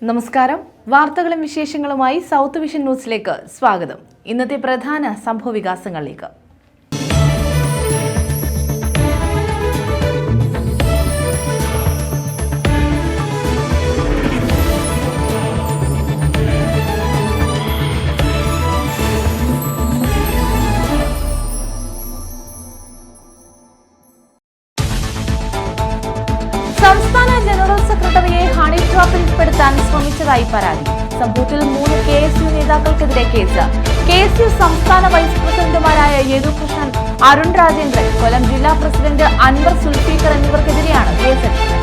നമസ്കാരം. വാർത്തകളും വിശേഷങ്ങളുമായി സൗത്ത് വിഷൻ ന്യൂസിലേക്ക് സ്വാഗതം. ഇന്നത്തെ പ്രധാന സംഭവവികാസങ്ങളിലേക്ക്. സംസ്ഥാന ജനറൽ സെക്രട്ടറിയെ ഹണി ട്രാപ്പിൽപ്പെടുത്താൻ ശ്രമിച്ചതായി പരാതി. സംഭവത്തിൽ 3 KSU നേതാക്കൾക്കെതിരെ കേസ്. KSU സംസ്ഥാന വൈസ് പ്രസിഡന്റുമാരായ യദുകൃഷ്ണൻ, അരുൺ രാജേന്ദ്രൻ, കൊല്ലം ജില്ലാ പ്രസിഡന്റ് അൻവർ സുൽഫീഖർ എന്നിവർക്കെതിരെയാണ് കേസെടുത്തത്.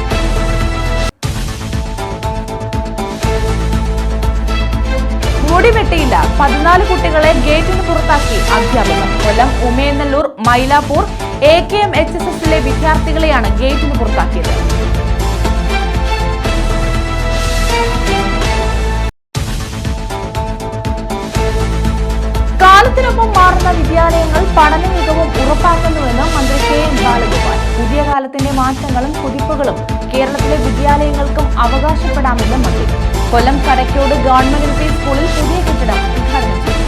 മുടിവെട്ടിയില്ല, 14 കുട്ടികളെ ഗേറ്റിന് പുറത്താക്കി അധ്യാപകർ. കൊല്ലം ഉമയനല്ലൂർ, മൈലാപ്പൂർ AKM HSSലെ വിദ്യാർത്ഥികളെയാണ് ഗേറ്റിന് പുറത്താക്കിയത്. കാലത്തിനൊപ്പം മാറുന്ന വിദ്യാലയങ്ങൾ പഠന മികവും ഉറപ്പാക്കുന്നുവെന്ന് മന്ത്രി KM ബാലഗോപാൽ. പുതിയ കാലത്തിന്റെ മാറ്റങ്ങളും കുതിപ്പുകളും കേരളത്തിലെ വിദ്യാലയങ്ങൾക്കും അവകാശപ്പെടാമെന്ന് മന്ത്രി. കൊല്ലം കടയ്ക്കോട് ഗവൺമെന്റ് LP സ്കൂളിൽ പുതിയ കെട്ടിടം ഉദ്ഘാടനം ചെയ്തു.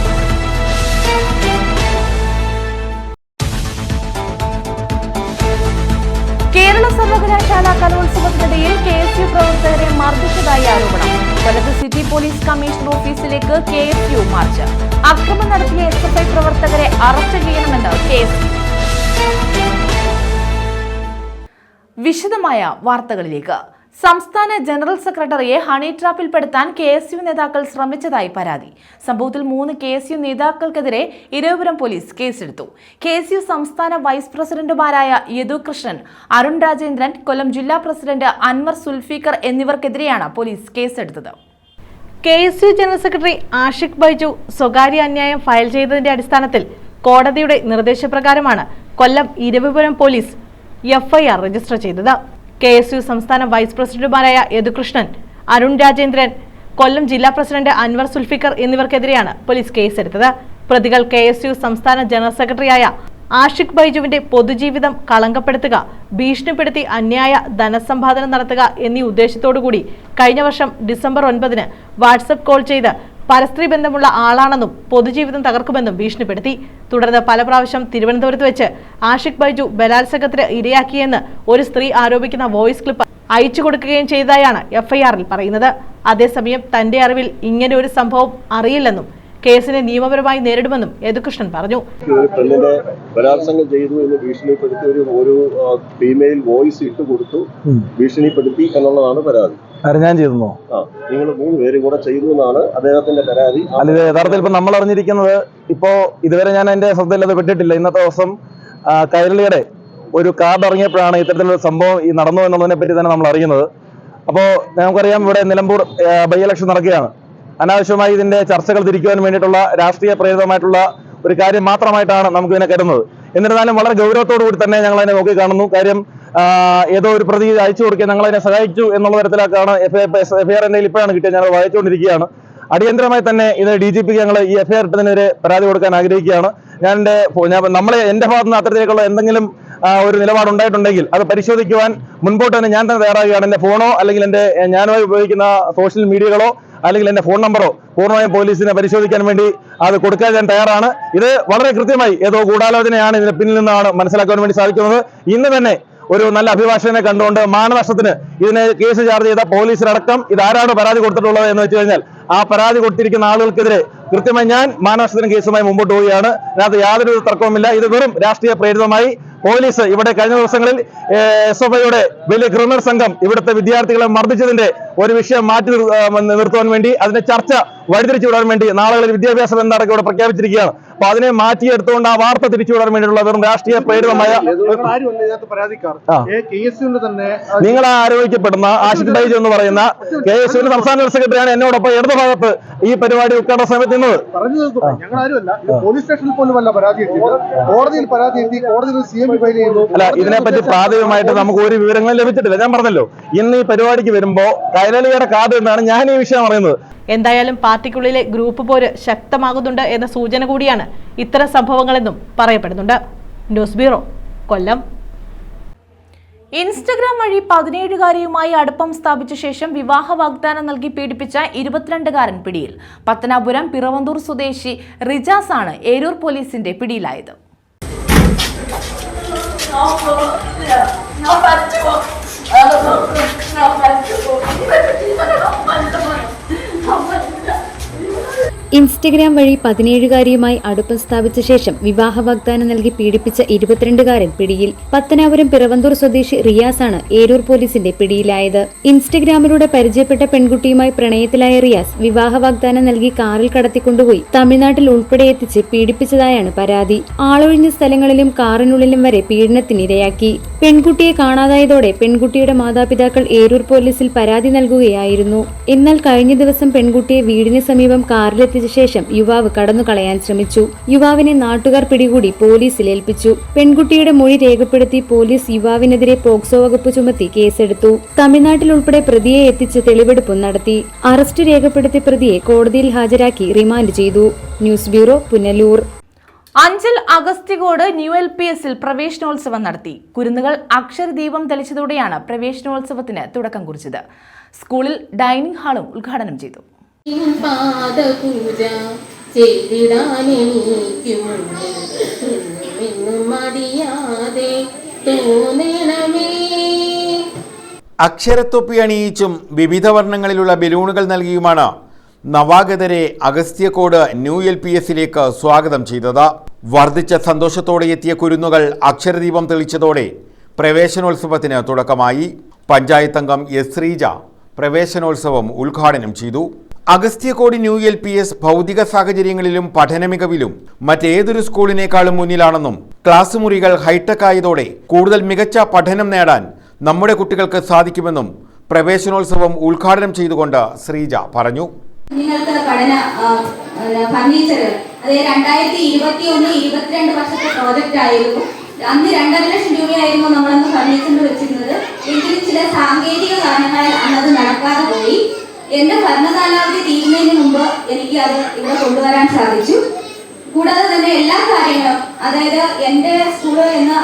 കേരള സർവകലാശാല കലോത്സവത്തിനിടയിൽ KSU പ്രവർത്തകരെ മർദ്ദിച്ചതായി ആരോപണം. കൊല്ലത്ത് സിറ്റി പോലീസ് കമ്മീഷണർ ഓഫീസിലേക്ക് KSU മാർച്ച്. അക്രമം നടത്തിയ SFI പ്രവർത്തകരെ അറസ്റ്റ് ചെയ്യണമെന്ന് KSU. വിശദമായ വാർത്തകളിലേക്ക്. സംസ്ഥാന ജനറൽ സെക്രട്ടറിയെ ഹണി ട്രാപ്പിൽപ്പെടുത്താൻ KSU നേതാക്കൾ ശ്രമിച്ചതായി പരാതി. സംഭവത്തിൽ 3 KSU നേതാക്കൾക്കെതിരെ ഇരവിപുരം പോലീസ് കേസെടുത്തു. KSU സംസ്ഥാന വൈസ് പ്രസിഡന്റുമാരായ യദുകൃഷ്ണൻ, അരുൺ രാജേന്ദ്രൻ, കൊല്ലം ജില്ലാ പ്രസിഡന്റ് അൻവർ സുൽഫീഖർ എന്നിവർക്കെതിരെയാണ് പോലീസ് കേസെടുത്തത്. KSU general secretary Ashiq Baiju സ്വകാര്യ അന്യായം ഫയൽ ചെയ്തതിന്റെ അടിസ്ഥാനത്തിൽ കോടതിയുടെ നിർദ്ദേശപ്രകാരമാണ് Kollam Eravipuram police FIR register ചെയ്തത്. KSU സംസ്ഥാന വൈസ് പ്രസിഡന്റുമാരായ യദുകൃഷ്ണൻ, അരുൺ രാജേന്ദ്രൻ, കൊല്ലം ജില്ലാ പ്രസിഡന്റ് അൻവർ സുൽഫീഖർ എന്നിവർക്കെതിരെയാണ് പോലീസ് കേസെടുത്തത്. പ്രതികൾ KSU സംസ്ഥാന ജനറൽ സെക്രട്ടറിയായ ആഷിഖ് ബൈജുവിന്റെ പൊതുജീവിതം കളങ്കപ്പെടുത്തുക, ഭീഷണിപ്പെടുത്തി അന്യായ ധനസമ്പാദനം നടത്തുക എന്നീ ഉദ്ദേശത്തോടുകൂടി കഴിഞ്ഞ വർഷം ഡിസംബർ 9 വാട്സപ്പ് കോൾ ചെയ്ത് പരസ്ത്രീ ബന്ധമുള്ള ആളാണെന്നും പൊതുജീവിതം തകർക്കുമെന്നും ഭീഷണിപ്പെടുത്തി. തുടർന്ന് പല പ്രാവശ്യം തിരുവനന്തപുരത്ത് വെച്ച് ആഷിഖ് ബൈജു ബലാത്സംഗത്തിന് ഇരയാക്കിയെന്ന് ഒരു സ്ത്രീ ആരോപിക്കുന്ന വോയിസ് ക്ലിപ്പ് അയച്ചു കൊടുക്കുകയും ചെയ്തതായാണ് FIR-ൽ പറയുന്നത്. അതേസമയം തന്റെ അറിവിൽ ഇങ്ങനെ ഒരു സംഭവം അറിയില്ലെന്നും കേസിനെ നിയമപരമായി നേരിടുമെന്നും യദുകൃഷ്ണൻ പറഞ്ഞു. പെണ്ണിനെ ബലാത്സംഗം ചെയ്തു എന്ന് ഭീഷണിപ്പെടുത്തി ഒരു ഫീമെയിൽ വോയിസ് ഇട്ട് കൊടുത്തു, ഭീഷണിപ്പെടുത്തി എന്നുള്ളതാണ് പരാതി. ഞാൻ ചെയ്തെന്നോ? നിങ്ങൾ 3 പേരും കൂടെ ചെയ്തു എന്നാണ് അദ്ദേഹത്തിന്റെ പരാതി. അല്ല, യഥാർത്ഥത്തിൽ ഇപ്പൊ നമ്മൾ അറിഞ്ഞിരിക്കുന്നത്, ഇപ്പോ ഇതുവരെ ഞാൻ എന്റെ ശ്രദ്ധയിൽ അത് പെട്ടിട്ടില്ല. ഇന്നത്തെ ദിവസം കൈരളിയുടെ ഒരു കാർഡ് ഇറങ്ങിയപ്പോഴാണ് ഇത്തരത്തിലുള്ള സംഭവം ഈ നടന്നു എന്നുള്ളതിനെ പറ്റി തന്നെ നമ്മൾ അറിയുന്നത്. അപ്പോൾ നമുക്കറിയാം, ഇവിടെ നിലമ്പൂർ ബൈ ഇലക്ഷൻ നടക്കുകയാണ്. അനാവശ്യമായി ഇതിന്റെ ചർച്ചകൾ തിരിക്കുവാൻ വേണ്ടിയിട്ടുള്ള രാഷ്ട്രീയ പ്രേരിതമായിട്ടുള്ള ഒരു കാര്യം മാത്രമായിട്ടാണ് നമുക്ക് ഇതിനെ കരുതുന്നത്. എന്നിരുന്നാലും വളരെ ഗൗരവത്തോടു കൂടി തന്നെ ഞങ്ങൾ അതിനെ നോക്കി കാണുന്നു. കാര്യം ഏതോ ഒരു പ്രതി അയച്ചു കൊടുക്കുക, ഞങ്ങൾ അതിനെ സഹായിച്ചു എന്നുള്ള തരത്തിലൊക്കെയാണ് FIR എന്റെ ഇപ്പോഴാണ് കിട്ടിയത്. ഞങ്ങൾ വായിച്ചുകൊണ്ടിരിക്കുകയാണ്. അടിയന്തരമായി തന്നെ ഇത് DGPക്ക് ഞങ്ങൾ ഈ FIR ഇട്ടതിനെതിരെ പരാതി കൊടുക്കാൻ ആഗ്രഹിക്കുകയാണ്. എന്റെ ഭാഗത്ത് നിന്ന് അത്തരത്തിലേക്കുള്ള എന്തെങ്കിലും ഒരു നിലപാടുണ്ടായിട്ടുണ്ടെങ്കിൽ അത് പരിശോധിക്കുവാൻ മുൻപോട്ട് തന്നെ ഞാൻ തന്നെ തയ്യാറാകുകയാണ്. എന്റെ ഫോണോ അല്ലെങ്കിൽ ഞാനുമായി ഉപയോഗിക്കുന്ന സോഷ്യൽ മീഡിയകളോ അല്ലെങ്കിൽ എന്റെ ഫോൺ നമ്പറോ പൂർണ്ണമായും പോലീസിനെ പരിശോധിക്കാൻ വേണ്ടി അത് കൊടുക്കാൻ ഞാൻ തയ്യാറാണ്. ഇത് വളരെ കൃത്യമായി ഏതോ ഗൂഢാലോചനയാണ് ഇതിന് പിന്നിൽ നിന്നാണ് മനസ്സിലാക്കാൻ വേണ്ടി സാധിക്കുന്നത്. ഇന്ന് തന്നെ ഒരു നല്ല അഭിഭാഷകനെ കണ്ടുകൊണ്ട് മാനനഷ്ടത്തിന് ഇതിനെ കേസ് ചാർജ് ചെയ്ത പോലീസിനടക്കം ഇതാരാണ് പരാതി കൊടുത്തിട്ടുള്ളത് എന്ന് വെച്ച് കഴിഞ്ഞാൽ ആ പരാതി കൊടുത്തിരിക്കുന്ന ആളുകൾക്കെതിരെ കൃത്യമായി ഞാൻ മാനനഷ്ടത്തിന് കേസുമായി മുമ്പോട്ട് പോവുകയാണ്. അതിനകത്ത് യാതൊരു തർക്കവുമില്ല. ഇത് വെറും രാഷ്ട്രീയ പ്രേരിതമായി പോലീസ് ഇവിടെ കഴിഞ്ഞ ദിവസങ്ങളിൽ SFIയുടെ വലിയ ക്രിമിനൽ സംഘം ഇവിടുത്തെ വിദ്യാർത്ഥികളെ മർദ്ദിച്ചതിന്റെ ഒരു വിഷയം മാറ്റി നിർത്തുവാൻ വേണ്ടി, അതിന്റെ ചർച്ച വഴിതിരിച്ചു വിടാൻ വേണ്ടി നാളുകളിൽ വിദ്യാഭ്യാസ ബന്ധമൊക്കെ ഇവിടെ പ്രഖ്യാപിച്ചിരിക്കുകയാണ്. അപ്പൊ അതിനെ മാറ്റിയെടുത്തുകൊണ്ട് ആ വാർത്ത തിരിച്ചുവിടാൻ വേണ്ടിയിട്ടുള്ള വെറും രാഷ്ട്രീയ പ്രേരിതമായ നിങ്ങൾ ആരോപിക്കപ്പെടുന്ന ആഷിഖ് ബൈജു എന്ന് പറയുന്ന KSUവിന്റെ സംസ്ഥാന ജനറൽ സെക്രട്ടറിയാണ് എന്നോടൊപ്പം ഇടതുഭാഗത്ത് ഈ പരിപാടി ഉദ്ഘാടന സമയത്ത് നിന്നത്. അല്ല, ഇതിനെപ്പറ്റി പ്രാഥമികമായിട്ട് നമുക്ക് ഒരു വിവരങ്ങളും ലഭിച്ചിട്ടില്ല. ഞാൻ പറഞ്ഞല്ലോ, ഇന്ന് ഈ പരിപാടിക്ക് വരുമ്പോ കൈരളിയുടെ കാർഡ് എന്നാണ് ഞാൻ ഈ വിഷയം പറയുന്നത്. എന്തായാലും പാർട്ടിക്കുള്ളിലെ ഗ്രൂപ്പ് പോര് ശക്തമാകുന്നുണ്ട് എന്ന സൂചന കൂടിയാണ് ഇത്തരം സംഭവങ്ങളെന്നും പറയപ്പെടുന്നുണ്ട്. ന്യൂസ് ബ്യൂറോ, കൊല്ലം. ഇൻസ്റ്റഗ്രാം വഴി 17-കാരിയുമായി അടുപ്പം സ്ഥാപിച്ച ശേഷം വിവാഹ വാഗ്ദാനം നൽകി പീഡിപ്പിച്ച 22-കാരൻ പിടിയിൽ. പത്തനാപുരം പിറവന്തൂർ സ്വദേശി റിജാസ് ആണ് ഏരൂർ പോലീസിന്റെ പിടിയിലായത്. ഇൻസ്റ്റഗ്രാം വഴി 17-കാരിയുമായി അടുപ്പം സ്ഥാപിച്ച ശേഷം വിവാഹ വാഗ്ദാനം നൽകി പീഡിപ്പിച്ച 22-കാരൻ പിടിയിൽ. പത്തനാപുരം പിറവന്തൂർ സ്വദേശി റിയാസ് ആണ് ഏരൂർ പോലീസിന്റെ പിടിയിലായത്. ഇൻസ്റ്റഗ്രാമിലൂടെ പരിചയപ്പെട്ട പെൺകുട്ടിയുമായി പ്രണയത്തിലായ റിയാസ് വിവാഹ വാഗ്ദാനം നൽകി കാറിൽ കടത്തിക്കൊണ്ടുപോയി തമിഴ്നാട്ടിൽ ഉൾപ്പെടെ എത്തിച്ച് പീഡിപ്പിച്ചതായാണ് പരാതി. ആളൊഴിഞ്ഞ സ്ഥലങ്ങളിലും കാറിനുള്ളിലും വരെ പീഡനത്തിനിരയാക്കി. പെൺകുട്ടിയെ കാണാതായതോടെ പെൺകുട്ടിയുടെ മാതാപിതാക്കൾ ഏരൂർ പോലീസിൽ പരാതി നൽകുകയായിരുന്നു. എന്നാൽ കഴിഞ്ഞ ദിവസം പെൺകുട്ടിയെ വീടിന് സമീപം കാറിലെത്തിച്ച ശേഷം യുവാവ് കടന്നുകളയാൻ ശ്രമിച്ചു. യുവാവിനെ നാട്ടുകാർ പിടികൂടി പോലീസിൽ ഏൽപ്പിച്ചു. പെൺകുട്ടിയുടെ മൊഴി രേഖപ്പെടുത്തി പോലീസ് യുവാവിനെതിരെ പോക്സോ വകുപ്പ് ചുമത്തി കേസെടുത്തു. തമിഴ്നാട്ടിൽ ഉൾപ്പെടെ പ്രതിയെ എത്തിച്ച് തെളിവെടുപ്പും നടത്തി. അറസ്റ്റ് രേഖപ്പെടുത്തിയ പ്രതിയെ കോടതിയിൽ ഹാജരാക്കി റിമാൻഡ് ചെയ്തു. News bureau, Punalur. Anchal Agasthyakode new LPSൽ പ്രവേശനോത്സവം നടത്തി. കുരുന്നുകൾ അക്ഷരദീപം തെളിച്ചതോടെയാണ് പ്രവേശനോത്സവത്തിന് തുടക്കം കുറിച്ചത്. സ്കൂളിൽ ഡൈനിങ് ഹാളും ഉദ്ഘാടനം ചെയ്തു. പാദപൂജ മടിയാതെ തോന്നണമേ. അക്ഷരത്തൊപ്പി അണിയിച്ചും വിവിധ വർണ്ണങ്ങളിലുള്ള ബലൂണുകൾ നൽകിയുമാണ് നവാഗതരെ അഗസ്ത്യകോട് ന്യൂ LPSലേക്ക് സ്വാഗതം ചെയ്തത്. വർദ്ധിച്ച സന്തോഷത്തോടെ എത്തിയ കുരുന്നുകൾ അക്ഷരദീപം തെളിച്ചതോടെ പ്രവേശനോത്സവത്തിന് തുടക്കമായി. പഞ്ചായത്ത് അംഗം S. ശ്രീജ പ്രവേശനോത്സവം ഉദ്ഘാടനം ചെയ്തു. അഗസ്ത്യകോട് ന്യൂ LPS ഭൗതിക സാഹചര്യങ്ങളിലും പഠന മികവിലും മറ്റേതൊരു സ്കൂളിനേക്കാളും മുന്നിലാണെന്നും ക്ലാസ് മുറികൾ ഹൈടെക് ആയതോടെ കൂടുതൽ മികച്ച പഠനം നേടാൻ നമ്മുടെ കുട്ടികൾക്ക് സാധിക്കുമെന്നും പ്രവേശനോത്സവം ഉദ്ഘാടനം ചെയ്തുകൊണ്ട് ശ്രീജ പറഞ്ഞു. നിങ്ങൾക്ക് പഠന ഫർണിച്ചറുകൾ അതായത് 2021-22 വർഷത്തെ പ്രോജക്റ്റ് ആയിരുന്നു. അന്ന് 2.5 ലക്ഷം രൂപയായിരുന്നു നമ്മളന്ന് ഫർണിച്ചറിന് വെച്ചിരുന്നത്. എങ്കിലും ചില സാങ്കേതിക കാരണങ്ങളാൽ അന്നത് നടക്കാതെ പോയി. എന്റെ ഭരണകാലാവധി തീരുന്നതിന് മുമ്പ് എനിക്ക് അത് ഇവിടെ കൊണ്ടുവരാൻ സാധിച്ചു. കൂടാതെ തന്നെ എല്ലാ കാര്യങ്ങളും, അതായത് എന്റെ സ്കൂള് എന്ന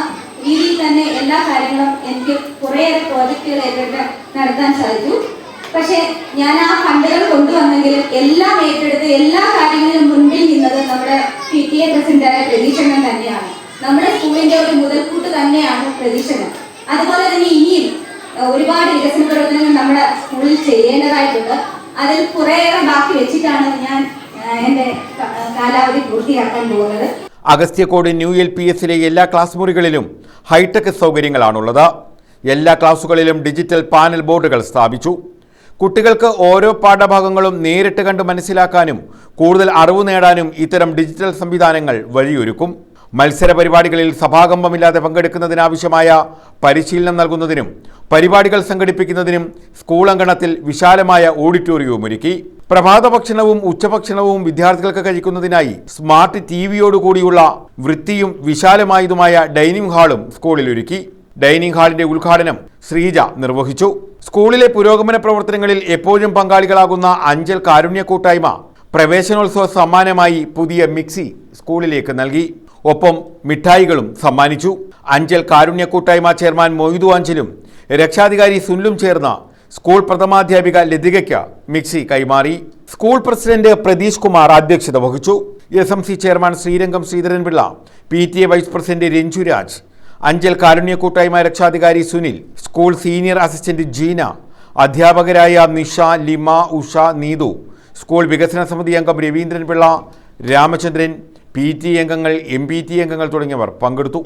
രീതിയിൽ തന്നെ എല്ലാ കാര്യങ്ങളും എനിക്ക് കുറേയേറെ പ്രോജക്റ്റുകൾ ഏറ്റെടുത്ത് നടത്താൻ സാധിച്ചു. പക്ഷെ ഞാൻ ആ ഫണ്ടുകൾ കൊണ്ടുവന്നെങ്കിലും എല്ലാം ഏറ്റെടുത്ത് എല്ലാ കാര്യങ്ങളിലും മുൻപിൽ നിന്നത് നമ്മുടെ PTA പ്രസിഡന്റായ പ്രതീക്ഷണൻ തന്നെയാണ്. നമ്മുടെ സ്കൂളിന്റെ ഒരു മുതൽക്കൂട്ട് തന്നെയാണ് പ്രതീക്ഷണൻ. അതുപോലെ തന്നെ ഇനിയും ഒരുപാട് വികസന പ്രവർത്തനങ്ങൾ നമ്മുടെ സ്കൂളിൽ ചെയ്യേണ്ടതായിട്ടുണ്ട്. അതിൽ കുറേയേറെ ബാക്കി വെച്ചിട്ടാണ് ഞാൻ എന്റെ കാലാവധി പൂർത്തിയാക്കാൻ പോകുന്നത്. അഗസ്ത്യകോട് ന്യൂ LPSലെ എല്ലാ ക്ലാസ് മുറികളിലും ഹൈടെക് സൗകര്യങ്ങളാണുള്ളത്. എല്ലാ ക്ലാസുകളിലും ഡിജിറ്റൽ പാനൽ ബോർഡുകൾ സ്ഥാപിച്ചു. കുട്ടികൾക്ക് ഓരോ പാഠഭാഗങ്ങളും നേരിട്ട് കണ്ട് മനസ്സിലാക്കാനും കൂടുതൽ അറിവ് നേടാനും ഇത്തരം ഡിജിറ്റൽ സംവിധാനങ്ങൾ വഴിയൊരുക്കും. മത്സര പരിപാടികളിൽ സഭാകമ്പമില്ലാതെ പങ്കെടുക്കുന്നതിനാവശ്യമായ പരിശീലനം നൽകുന്നതിനും പരിപാടികൾ സംഘടിപ്പിക്കുന്നതിനും സ്കൂൾ അങ്കണത്തിൽ വിശാലമായ ഓഡിറ്റോറിയവും ഒരുക്കി. പ്രഭാത ഭക്ഷണവും ഉച്ചഭക്ഷണവും വിദ്യാർത്ഥികൾക്ക് കഴിക്കുന്നതിനായി സ്മാർട്ട് TVയോടുകൂടിയുള്ള വൃത്തിയും വിശാലമായതുമായ ഡൈനിങ് ഹാളും സ്കൂളിൽ ഒരുക്കി. ഡൈനിങ് ഹാളിന്റെ ഉദ്ഘാടനം ശ്രീജ നിർവഹിച്ചു. സ്കൂളിലെ പുരോഗമന പ്രവർത്തനങ്ങളിൽ എപ്പോഴും പങ്കാളികളാകുന്ന അഞ്ചൽ കാരുണ്യ കൂട്ടായ്മ പ്രവേശനോത്സവ സമ്മാനമായി പുതിയ മിക്സി സ്കൂളിലേക്ക് നൽകി. ഒപ്പം മിഠായികളും സമ്മാനിച്ചു. അഞ്ചൽ കാരുണ്യ കൂട്ടായ്മ ചെയർമാൻ മൊയ്തു അഞ്ചലും രക്ഷാധികാരി സുനിലും ചേർന്ന് സ്കൂൾ പ്രഥമാധ്യാപിക ലതികയ്ക്ക് മിക്സി കൈമാറി. സ്കൂൾ പ്രസിഡന്റ് പ്രതീഷ് കുമാർ അധ്യക്ഷത വഹിച്ചു. SMC chairman Sreerangam Sreedharanpillai, PTA vice president Ranjuraj, Anchal Karunya Koottayma രക്ഷാധികാരി Sunil, school senior assistant Jeena, അധ്യാപകരായ നിഷ, ലിമ, ഉഷ, നീതു, സ്കൂൾ വികസന സമിതി അംഗം രവീന്ദ്രൻപിള്ള, രാമചന്ദ്രൻ, PTA അംഗങ്ങൾ, MPTA അംഗങ്ങൾ തുടങ്ങിയവർ പങ്കെടുത്തു.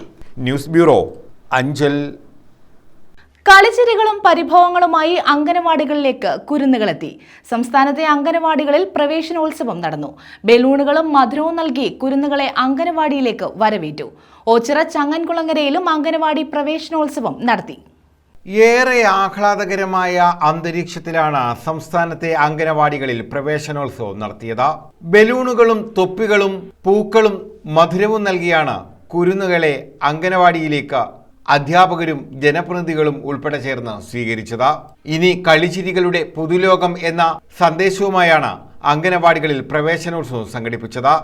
News bureau, Anchal. കളിച്ചിരികളും പരിഭവങ്ങളുമായി അംഗനവാടികളിലേക്ക് കുരുന്നുകളെത്തി. സംസ്ഥാനത്തെ അംഗനവാടികളിൽ പ്രവേശനോത്സവം നടന്നു. ബലൂണുകളും മധുരവും നൽകി കുരുന്നുകളെ അംഗനവാടിയിലേക്ക് വരവേറ്റു. ഓച്ചിറ ചങ്ങൻകുളങ്ങരയിലും അംഗനവാടി പ്രവേശനോത്സവം നടത്തി. ഏറെ ആഹ്ലാദകരമായ അന്തരീക്ഷത്തിലാണ് സംസ്ഥാനത്തെ അംഗനവാടികളിൽ പ്രവേശനോത്സവം നടത്തിയത്. ബലൂണുകളും തൊപ്പികളും പൂക്കളും മധുരവും നൽകിയാണ് കുരുന്നുകളെ അംഗനവാടിയിലേക്ക് അധ്യാപകരും ജനപ്രതിനിധികളും ഉൾപ്പെടെ ചേർന്ന് സ്വീകരിച്ചത്. ഇനി കളിച്ചിരികളുടെ പുതുലോകം എന്ന സന്ദേശവുമായാണ് അംഗനവാടികളിൽ പ്രവേശനോത്സവം സംഘടിപ്പിച്ചത്.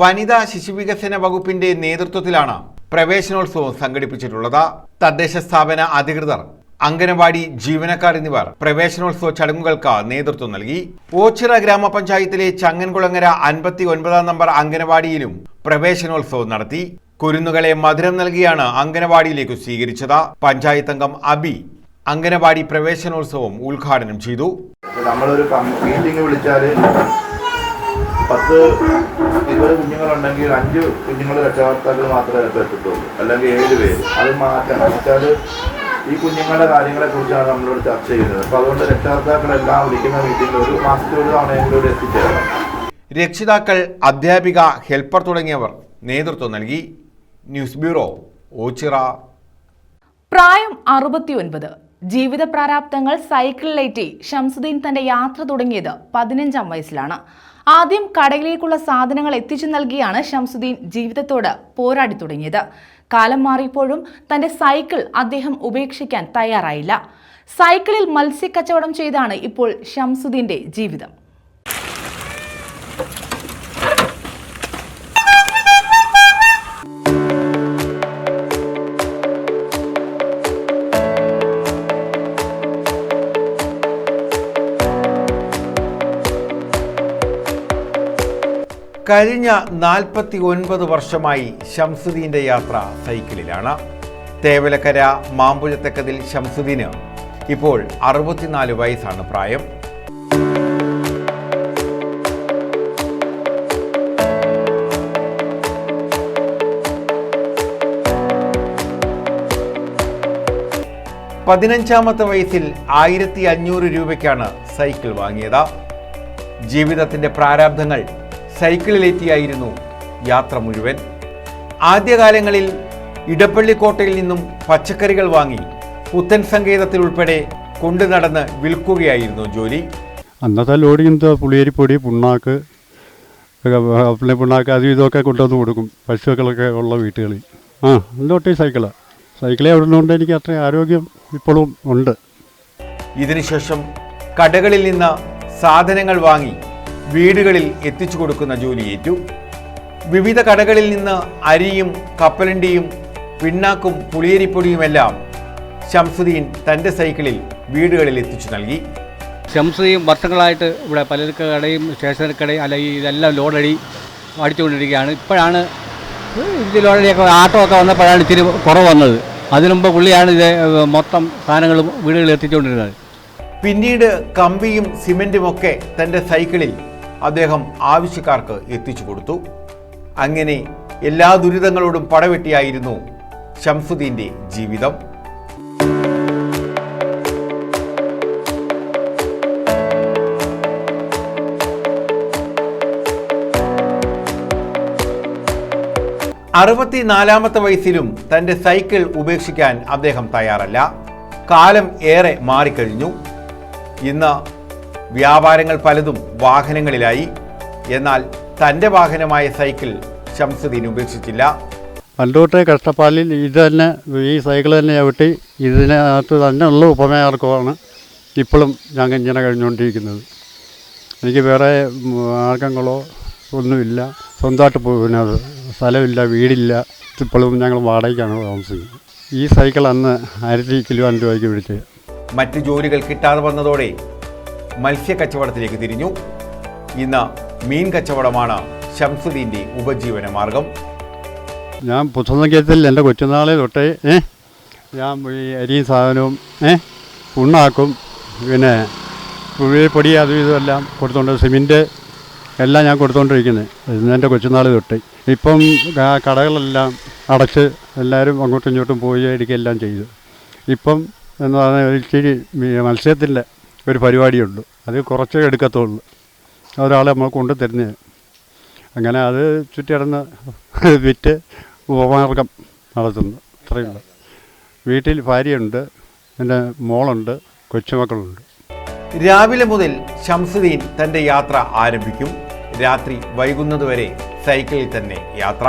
വനിതാ ശിശുവികസന വകുപ്പിന്റെ നേതൃത്വത്തിലാണ് പ്രവേശനോത്സവം സംഘടിപ്പിച്ചിട്ടുള്ളത്. തദ്ദേശ സ്ഥാപന അധികൃതർ, അംഗനവാടി ജീവനക്കാർ എന്നിവർ പ്രവേശനോത്സവ ചടങ്ങുകൾക്ക് നേതൃത്വം നൽകി. ഓച്ചിറ ഗ്രാമപഞ്ചായത്തിലെ ചങ്ങൻകുളങ്ങര 59 നമ്പർ അംഗനവാടിയിലും പ്രവേശനോത്സവം നടത്തി. കുരുന്നുകളെ മധുരം നൽകിയാണ് അംഗനവാടിയിലേക്ക് സ്വീകരിച്ചത്. പഞ്ചായത്ത് അംഗം അബി അംഗനവാടി പ്രവേശനോത്സവം ഉദ്ഘാടനം ചെയ്തു. നമ്മളൊരു മീറ്റിംഗ് വിളിച്ചാൽ 10-20 കുഞ്ഞുങ്ങളുണ്ടെങ്കിൽ 5 കുഞ്ഞുങ്ങൾ രക്ഷകർത്താക്കൾ മാത്രമേ എത്തുള്ളൂ, അല്ലെങ്കിൽ 7 പേര്. അത് മാറ്റണം. വെച്ചാൽ ഈ കുഞ്ഞുങ്ങളുടെ കാര്യങ്ങളെ കുറിച്ചാണ് നമ്മളോട് ചർച്ച ചെയ്യുന്നത്. അപ്പോൾ അതുകൊണ്ട് രക്ഷകർത്താക്കളെല്ലാം വിളിക്കുന്ന മീറ്റിംഗിൽ ഒരു മാസത്തിൽ ഒരു തവണയെങ്കിലും എത്തിച്ചേരണം. രക്ഷിതാക്കൾ, അധ്യാപിക, ഹെൽപ്പർ തുടങ്ങിയവർ നേതൃത്വം നൽകി. News bureau, Ochira. പ്രായം 69. ജീവിത പ്രാരാബ്ദങ്ങൾ സൈക്കിളിലേറ്റി ഷംസുദ്ദീൻ തന്റെ യാത്ര തുടങ്ങിയത് 15-ാം വയസ്സിലാണ്. ആദ്യം കടയിലേക്കുള്ള സാധനങ്ങൾ എത്തിച്ചു നൽകിയാണ് ഷംസുദ്ദീൻ ജീവിതത്തോട് പോരാടി തുടങ്ങിയത്. കാലം മാറിയപ്പോഴും തന്റെ സൈക്കിൾ അദ്ദേഹം ഉപേക്ഷിക്കാൻ തയ്യാറായില്ല. സൈക്കിളിൽ മത്സ്യക്കച്ചവടം ചെയ്താണ് ഇപ്പോൾ ഷംസുദ്ദീന്റെ ജീവിതം. കഴിഞ്ഞ 49 വർഷമായി ഷംസുദ്ദീന്റെ യാത്ര സൈക്കിളിലാണ്. തേവലക്കര മാമ്പുഴത്തെക്കതിൽ ഷംസുദ്ദീന് ഇപ്പോൾ 64 വയസ്സാണ് പ്രായം. പതിനഞ്ചാമത്തെ വയസ്സിൽ 1500 രൂപയ്ക്കാണ് സൈക്കിൾ വാങ്ങിയത്. ജീവിതത്തിന്റെ പ്രാരാബ്ദങ്ങൾ സൈക്കിളിലേറ്റിയായിരുന്നു യാത്ര മുഴുവൻ. ആദ്യകാലങ്ങളിൽ ഇടപ്പള്ളിക്കോട്ടയിൽ നിന്നും പച്ചക്കറികൾ വാങ്ങി പുത്തൻ സങ്കേതത്തിൽ ഉൾപ്പെടെ കൊണ്ടു നടന്ന് വിൽക്കുകയായിരുന്നു ജോലി. അന്നത്തെ ലോഡിങ് പുളിയരിപ്പൊടി, പുണ്ണാക്ക്, പിണ്ണാക്ക് അതും ഇതൊക്കെ കൊണ്ടുവന്ന് കൊടുക്കും പശുക്കളൊക്കെ ഉള്ള വീട്ടുകളിൽ. അതിലോട്ടേ സൈക്കിളെ ഓടുന്നതുകൊണ്ട് എനിക്ക് അത്രയും ആരോഗ്യം ഇപ്പോഴും ഉണ്ട്. ഇതിനുശേഷം കടകളിൽ നിന്ന് സാധനങ്ങൾ വാങ്ങി വീടുകളിൽ എത്തിച്ചു കൊടുക്കുന്ന ജോലിയേറ്റു. വിവിധ കടകളിൽ നിന്ന് അരിയും കപ്പലണ്ടിയും പിണ്ണാക്കും പുളിയരിപ്പൊടിയുമെല്ലാം ഷംസുദ്ദീൻ തൻ്റെ സൈക്കിളിൽ വീടുകളിൽ എത്തിച്ചു നൽകി. ഷംസുദ്ദീൻ വർഷങ്ങളായിട്ട് ഇവിടെ പലചരക്ക് കടയും സ്റ്റേഷനറി കടയും അല്ലെങ്കിൽ ഇതെല്ലാം ലോഡടി അടിച്ചുകൊണ്ടിരിക്കുകയാണ്. ഇപ്പോഴാണ് ഇത് ലോഡടിയൊക്കെ ആട്ടോ ഒക്കെ വന്നപ്പോഴാണ് ഇച്ചിരി കുറവ് വന്നത്. അതിനുമുമ്പ് പുള്ളിയാണ് ഇത് മൊത്തം സാധനങ്ങളും വീടുകളിൽ എത്തിച്ചുകൊണ്ടിരുന്നത്. പിന്നീട് കമ്പിയും സിമെൻറ്റുമൊക്കെ തൻ്റെ സൈക്കിളിൽ അദ്ദേഹം ആവശ്യക്കാർക്ക് എത്തിച്ചു കൊടുത്തു. അങ്ങനെ എല്ലാ ദുരിതങ്ങളോടും പടവെട്ടിയായിരുന്നു ഷംസുദ്ദീൻ്റെ ജീവിതം. അറുപത്തിനാലാമത്തെ വയസ്സിലും തൻ്റെ സൈക്കിൾ ഉപേക്ഷിക്കാൻ അദ്ദേഹം തയ്യാറല്ല. കാലം ഏറെ മാറിക്കഴിഞ്ഞു. ഇന്ന് വ്യാപാരങ്ങൾ പലതും വാഹനങ്ങളിലായി. എന്നാൽ തൻ്റെ വാഹനമായ സൈക്കിൾ ഷംസുദ്ദീൻ ഉപേക്ഷിച്ചില്ല. പണ്ടോട്ടേ കഷ്ടപ്പാടിൽ ഇത് തന്നെ, ഈ സൈക്കിൾ തന്നെ ചവിട്ടി ഇതിനകത്ത് തന്നെ ഉള്ള ഉപമയാർക്കുമാണ് ഇപ്പോഴും ഞങ്ങൾ ഇങ്ങനെ കഴിഞ്ഞുകൊണ്ടിരിക്കുന്നത്. എനിക്ക് വേറെ മാർഗങ്ങളോ ഒന്നുമില്ല. സ്വന്തമായിട്ട് പിന്നെ സ്ഥലമില്ല, വീടില്ല. ഇപ്പോഴും ഞങ്ങൾ വാടകയ്ക്കാണ് താമസിക്കുന്നത്. ഈ സൈക്കിൾ അന്ന് 1000 കിലോ രൂപയ്ക്ക് പിടിച്ച്. മറ്റ് ജോലികൾ കിട്ടാതെ വന്നതോടെ മത്സ്യക്കച്ചവടത്തിലേക്ക് തിരിഞ്ഞു. ഇന്ന് മീൻ കച്ചവടമാണ് ഷംസുദ്ദീൻ്റെ ഉപജീവന മാർഗം. ഞാൻ പുത്തൻസങ്കേതത്തിൽ എൻ്റെ കൊച്ചുനാളെ തൊട്ടേ ഞാൻ ഈ അരിയും സാധനവും പുണ്ണാക്കും, പിന്നെ പൊടി അതും ഇതുമെല്ലാം കൊടുത്തോണ്ട്, സിമെൻറ്റ് എല്ലാം ഞാൻ കൊടുത്തുകൊണ്ടിരിക്കുന്നത് എൻ്റെ കൊച്ചുനാൾ തൊട്ട്. ഇപ്പം കടകളെല്ലാം അടച്ച് എല്ലാവരും അങ്ങോട്ടും ഇങ്ങോട്ടും പോയി അടിക്കുകയെല്ലാം ചെയ്തു. ഇപ്പം എന്ന് പറഞ്ഞാൽ ഇച്ചിരി മത്സ്യത്തിൻ്റെ ഒരു പരിപാടിയുണ്ട്. അത് കുറച്ചേ എടുക്കത്തുള്ളൂ, ഒരാളെ നമ്മൾ കൊണ്ടു തരുന്നത്. അങ്ങനെ അത് ചുറ്റിടന്ന് വിറ്റ് ഉപമാർഗം നടത്തുന്നു. അത്രയുണ്ട്. വീട്ടിൽ ഭാര്യയുണ്ട്, എൻ്റെ മോളുണ്ട്, കൊച്ചുമക്കളുണ്ട്. രാവിലെ മുതൽ ഷംസുദ്ദീൻ തൻ്റെ യാത്ര ആരംഭിക്കും. രാത്രി വൈകുന്നതുവരെ സൈക്കിളിൽ തന്നെ യാത്ര.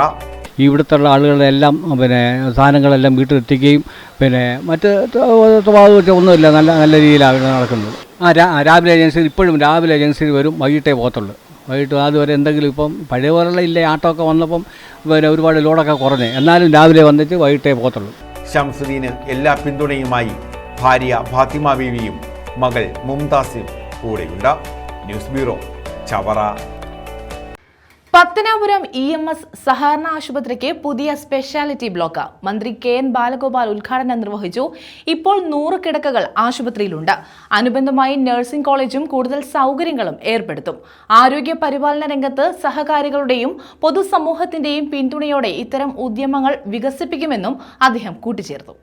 ഇവിടുത്തെ ആളുകളെല്ലാം പിന്നെ സാധനങ്ങളെല്ലാം വീട്ടിലെത്തിക്കുകയും പിന്നെ മറ്റ് ഒന്നുമില്ല, നല്ല രീതിയിലാണ് നടക്കുന്നത്. രാവിലെ ഏജൻസി ഇപ്പോഴും രാവിലെ ഏജൻസിയിൽ വരും, വൈകിട്ടേ പോകത്തുള്ളൂ. വൈകിട്ട് അതുവരെ എന്തെങ്കിലും ഇപ്പം പഴയ പോലുള്ള ഇല്ല ആട്ടോ ഒക്കെ വന്നപ്പം പിന്നെ ഒരുപാട് ലോഡൊക്കെ കുറഞ്ഞേ, എന്നാലും രാവിലെ വന്നിട്ട് വൈകിട്ടേ പോകത്തുള്ളൂ. ഷംസുദ്ദീന് എല്ലാ പിന്തുണയുമായി ഭാര്യ ഫാത്തിമ ബീവിയും മകൾ മുംതാസും കൂടെയുണ്ട്. News bureau, Chavara. Pathanapuram EMS സഹകരണ ആശുപത്രിക്ക് പുതിയ സ്പെഷ്യാലിറ്റി ബ്ലോക്ക് മന്ത്രി KN ബാലഗോപാൽ ഉദ്ഘാടനം നിർവഹിച്ചു. ഇപ്പോൾ 100 കിടക്കകൾ ആശുപത്രിയിലുണ്ട്. അനുബന്ധമായി നഴ്സിംഗ് കോളേജും കൂടുതൽ സൗകര്യങ്ങളും ഏർപ്പെടുത്തും. ആരോഗ്യ പരിപാലന രംഗത്ത് സഹകാരികളുടെയും പൊതുസമൂഹത്തിന്റെയും പിന്തുണയോടെ ഇത്തരം ഉദ്യമങ്ങൾ വികസിപ്പിക്കുമെന്നും അദ്ദേഹം കൂട്ടിച്ചേർത്തു.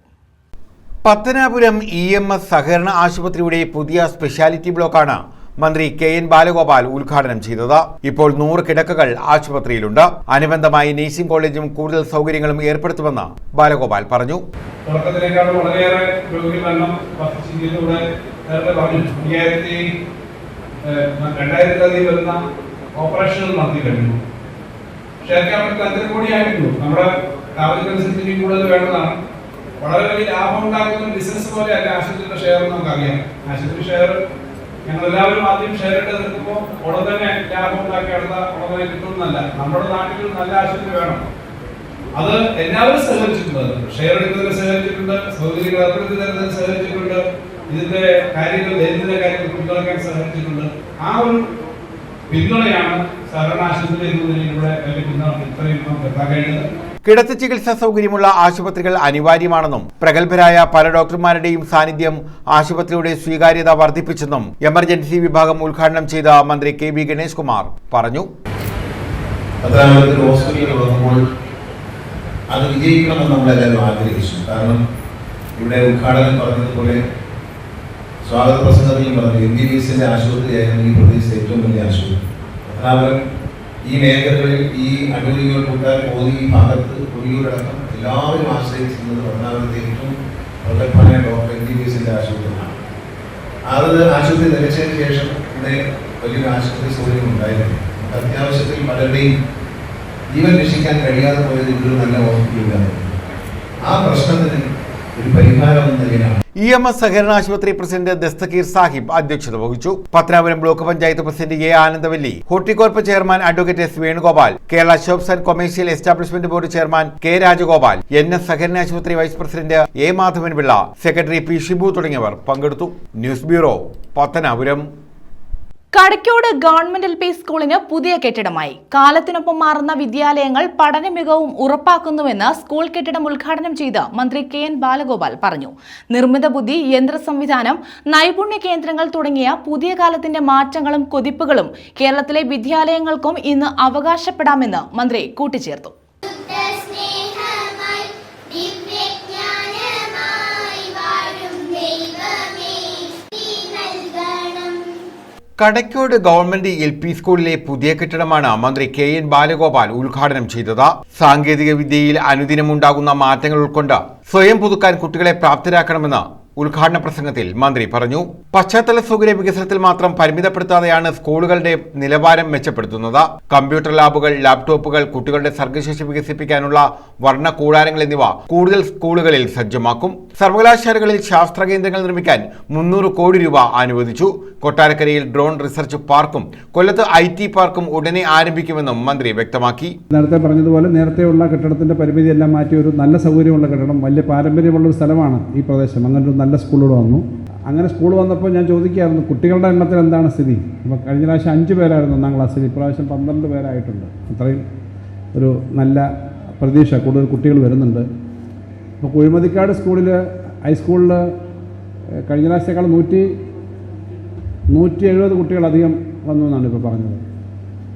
പത്തനാപുരം EMS സഹകരണ ആശുപത്രിയുടെ പുതിയ സ്പെഷ്യാലിറ്റി ബ്ലോക്കാണ് മന്ത്രി KN ബാലഗോപാൽ ഉദ്ഘാടനം ചെയ്തത്. ഇപ്പോൾ 100 കിടക്കകൾ ആശുപത്രിയിലുണ്ട്. അനുബന്ധമായി നഴ്സിംഗ് കോളേജും കൂടുതൽ സൗകര്യങ്ങളും ഏർപ്പെടുത്തുമെന്ന് ബാലഗോപാൽ പറഞ്ഞു. തുടക്കത്തിനേക്കാളും വളരെയേറെ രോഗികളെണ്ണം വർദ്ധിച്ചിരിക്കുന്നതോടെ നേരത്തെ പറഞ്ഞു 2000-ലധികം വരുന്ന ഓപ്പറേഷനുകൾ നടത്തി കഴിഞ്ഞു. Share capital 5 കോടിയായിരുന്നു. നമ്മുടെ ലാഭത്തിനനുസരിച്ച് കൂടുതൽ വേണ്ടതാണ്. വളരെ വലിയ ലാഭം ഉണ്ടാക്കുന്ന ബിസിനസ് പോലെയല്ല ആശുപത്രിയുടെ ഷെയർ എന്ന് നമുക്കറിയാം. ആശുപത്രി ഷെയർ ഞങ്ങളെല്ലാവരും ആദ്യം ഷെയർ ഇട്ട് നിൽക്കുമ്പോൾ ഉടൻ തന്നെ ലാഭം ഉണ്ടാക്കി അടുത്ത ഉടനെ കിട്ടുന്നല്ല. നമ്മുടെ നാട്ടിൽ നല്ല ആശുപത്രി വേണം. അത് എല്ലാവരും സഹകരിച്ചിട്ടുണ്ട്. ഷെയർ എടുക്കുന്നതിന് സഹകരിച്ചിട്ടുണ്ട്, സൗകര്യങ്ങൾ ഏർപ്പെടുത്തി തരുന്നതിന് സഹകരിച്ചിട്ടുണ്ട്, ഇതിന്റെ കാര്യങ്ങൾ ദൈനംദിന കാര്യങ്ങൾ പിന്തുണയ്ക്കാൻ സഹകരിച്ചിട്ടുണ്ട്. ആ ഒരു പിന്തുണയാണ് സഹകരണ ആശുപത്രി എന്നതിലൂടെ പിന്തുണ ഇത്രയും എത്താൻ കഴിഞ്ഞത്. കിടത്തി ചികിത്സാ സൗകര്യമുള്ള ആശുപത്രികൾ അനിവാര്യമാണെന്നും പ്രഗത്ഭരായ പല ഡോക്ടർമാരുടെയും സാന്നിധ്യം ആശുപത്രിയുടെ സ്വീകാര്യത വർദ്ധിപ്പിച്ചെന്നും എമർജൻസി വിഭാഗം ഉദ്ഘാടനം ചെയ്ത മന്ത്രി KB ഗണേഷ് കുമാർ പറഞ്ഞു. അത് വിജയിക്കണമെന്ന് നമ്മളെല്ലാവരും ആഗ്രഹിച്ചു. കാരണം ഇവിടെ ഉദ്ഘാടനം പറഞ്ഞതുപോലെ സ്വാഗത പ്രസംഗത്തിൽ പറഞ്ഞു MBBSന്റെ ആശുപത്രിയായിരുന്നു ഈ പ്രദേശത്തെ ഏറ്റവും വലിയ ആശുപത്രി. പത്തനാപുരം ഈ മേഖലകളിൽ ഈ അടൂരികൾ കൂട്ടാൻ പോയി ഈ ഭാഗത്ത് കുടിയൂരടക്കം എല്ലാവരും ആശ്രയിച്ചിരുന്നത് പത്തനാപുരത്തെ ഏറ്റവും പ്രഗത്ഭനായ ഡോക്ടർ MBBSന്റെ ആശുപത്രിയാണ്. അത് ആശുപത്രി നിലച്ചതിന് ശേഷം ഇവിടെ വലിയൊരു ആശുപത്രി സൗകര്യം ഉണ്ടായിരുന്നു. അത്യാവശ്യത്തിൽ പലരുടെയും ജീവൻ രക്ഷിക്കാൻ കഴിയാതെ പോയത് ഇതൊരു നല്ല ഹോസ്പിറ്റലാണ്. ആ പ്രശ്നത്തിന് ഒരു പരിഹാരം നൽകാനാണ്. EMS സഹകരണ ആശുപത്രി പ്രസിഡന്റ് ദസ്തഗീർ സാഹിബ് അധ്യക്ഷത വഹിച്ചു. Pathanapuram block panchayat president A Anandavalli, Horticorp chairman advocate S Venugopal, Kerala shops and commercial establishment board chairman K Rajagopal, NS സഹകരണ ആശുപത്രി vice president A Madhavan Pillai, secretary P Shibu തുടങ്ങിയവർ പങ്കെടുത്തു. News bureau, Pathanapuram. Kadakkode government LP സ്കൂളിന് പുതിയ കെട്ടിടമായി. കാലത്തിനൊപ്പം മാറുന്ന വിദ്യാലയങ്ങൾ പഠന മികവും ഉറപ്പാക്കുന്നുവെന്ന് സ്കൂൾ കെട്ടിടം ഉദ്ഘാടനം ചെയ്ത് മന്ത്രി KN ബാലഗോപാൽ പറഞ്ഞു. നിർമ്മിത ബുദ്ധി, യന്ത്ര സംവിധാനം, നൈപുണ്യ കേന്ദ്രങ്ങൾ തുടങ്ങിയ പുതിയ കാലത്തിന്റെ മാറ്റങ്ങളും കുതിപ്പുകളും കേരളത്തിലെ വിദ്യാലയങ്ങൾക്കും ഇന്ന് അവകാശപ്പെടാമെന്ന് മന്ത്രി കൂട്ടിച്ചേർത്തു. കടയ്ക്കോട് ഗവൺമെന്റ് LP സ്കൂളിലെ പുതിയ കെട്ടിടമാണ് മന്ത്രി KN ബാലഗോപാൽ ഉദ്ഘാടനം ചെയ്തത്. സാങ്കേതിക വിദ്യയിൽ അനുദിനമുണ്ടാകുന്ന മാറ്റങ്ങൾ ഉൾക്കൊണ്ട് സ്വയം പുതുക്കാൻ കുട്ടികളെ പ്രാപ്തരാക്കണമെന്ന് ഉദ്ഘാടന പ്രസംഗത്തിൽ മന്ത്രി പറഞ്ഞു. പശ്ചാത്തല സൗകര്യ വികസനത്തിൽ മാത്രം പരിമിതപ്പെടുത്താതെയാണ് സ്കൂളുകളുടെ നിലവാരം മെച്ചപ്പെടുത്തുന്നത്. കമ്പ്യൂട്ടർ ലാബുകൾ, ലാപ്ടോപ്പുകൾ, കുട്ടികളുടെ സർഗശേഷി വികസിപ്പിക്കാനുള്ള വർണ്ണ കൂടാരങ്ങൾ എന്നിവ കൂടുതൽ സ്കൂളുകളിൽ സജ്ജമാക്കും. സർവകലാശാലകളിൽ ശാസ്ത്ര കേന്ദ്രങ്ങൾ നിർമ്മിക്കാൻ 300 കോടി രൂപ അനുവദിച്ചു. കൊട്ടാരക്കരയിൽ ഡ്രോൺ റിസർച്ച് പാർക്കും കൊല്ലത്ത് IT പാർക്കും ഉടനെ ആരംഭിക്കുമെന്നും മന്ത്രി വ്യക്തമാക്കി. നേരത്തെ പറഞ്ഞതുപോലെ നേരത്തെയുള്ള കെട്ടിടത്തിന്റെ പരിമിതി എല്ലാം മാറ്റി ഒരു നല്ല സൗകര്യമുള്ള കെട്ടിടം, വലിയ പാരമ്പര്യമുള്ള ഒരു സ്ഥലമാണ് ഈ പ്രദേശം. അങ്ങനെ ഒരു നല്ല സ്കൂളുകൾ വന്നു. അങ്ങനെ സ്കൂൾ വന്നപ്പോൾ ഞാൻ ചോദിക്കുകയായിരുന്നു കുട്ടികളുടെ എണ്ണത്തിൽ എന്താണ് സ്ഥിതി. അപ്പോൾ കഴിഞ്ഞ പ്രാവശ്യം 5 പേരായിരുന്നു 1ാം ക്ലാസ്സിൽ, ഇപ്രാവശ്യം 12 പേരായിട്ടുണ്ട്. അത്രയും ഒരു നല്ല പ്രതീക്ഷ, കൂടുതൽ കുട്ടികൾ വരുന്നുണ്ട്. അപ്പോൾ കുഴിമതിക്കാട് സ്കൂളിൽ, ഹൈസ്കൂളിൽ കഴിഞ്ഞ പ്രാവശ്യത്തേക്കാൾ 170 കുട്ടികളധികം വന്നു എന്നാണ് ഇപ്പോൾ പറഞ്ഞത്.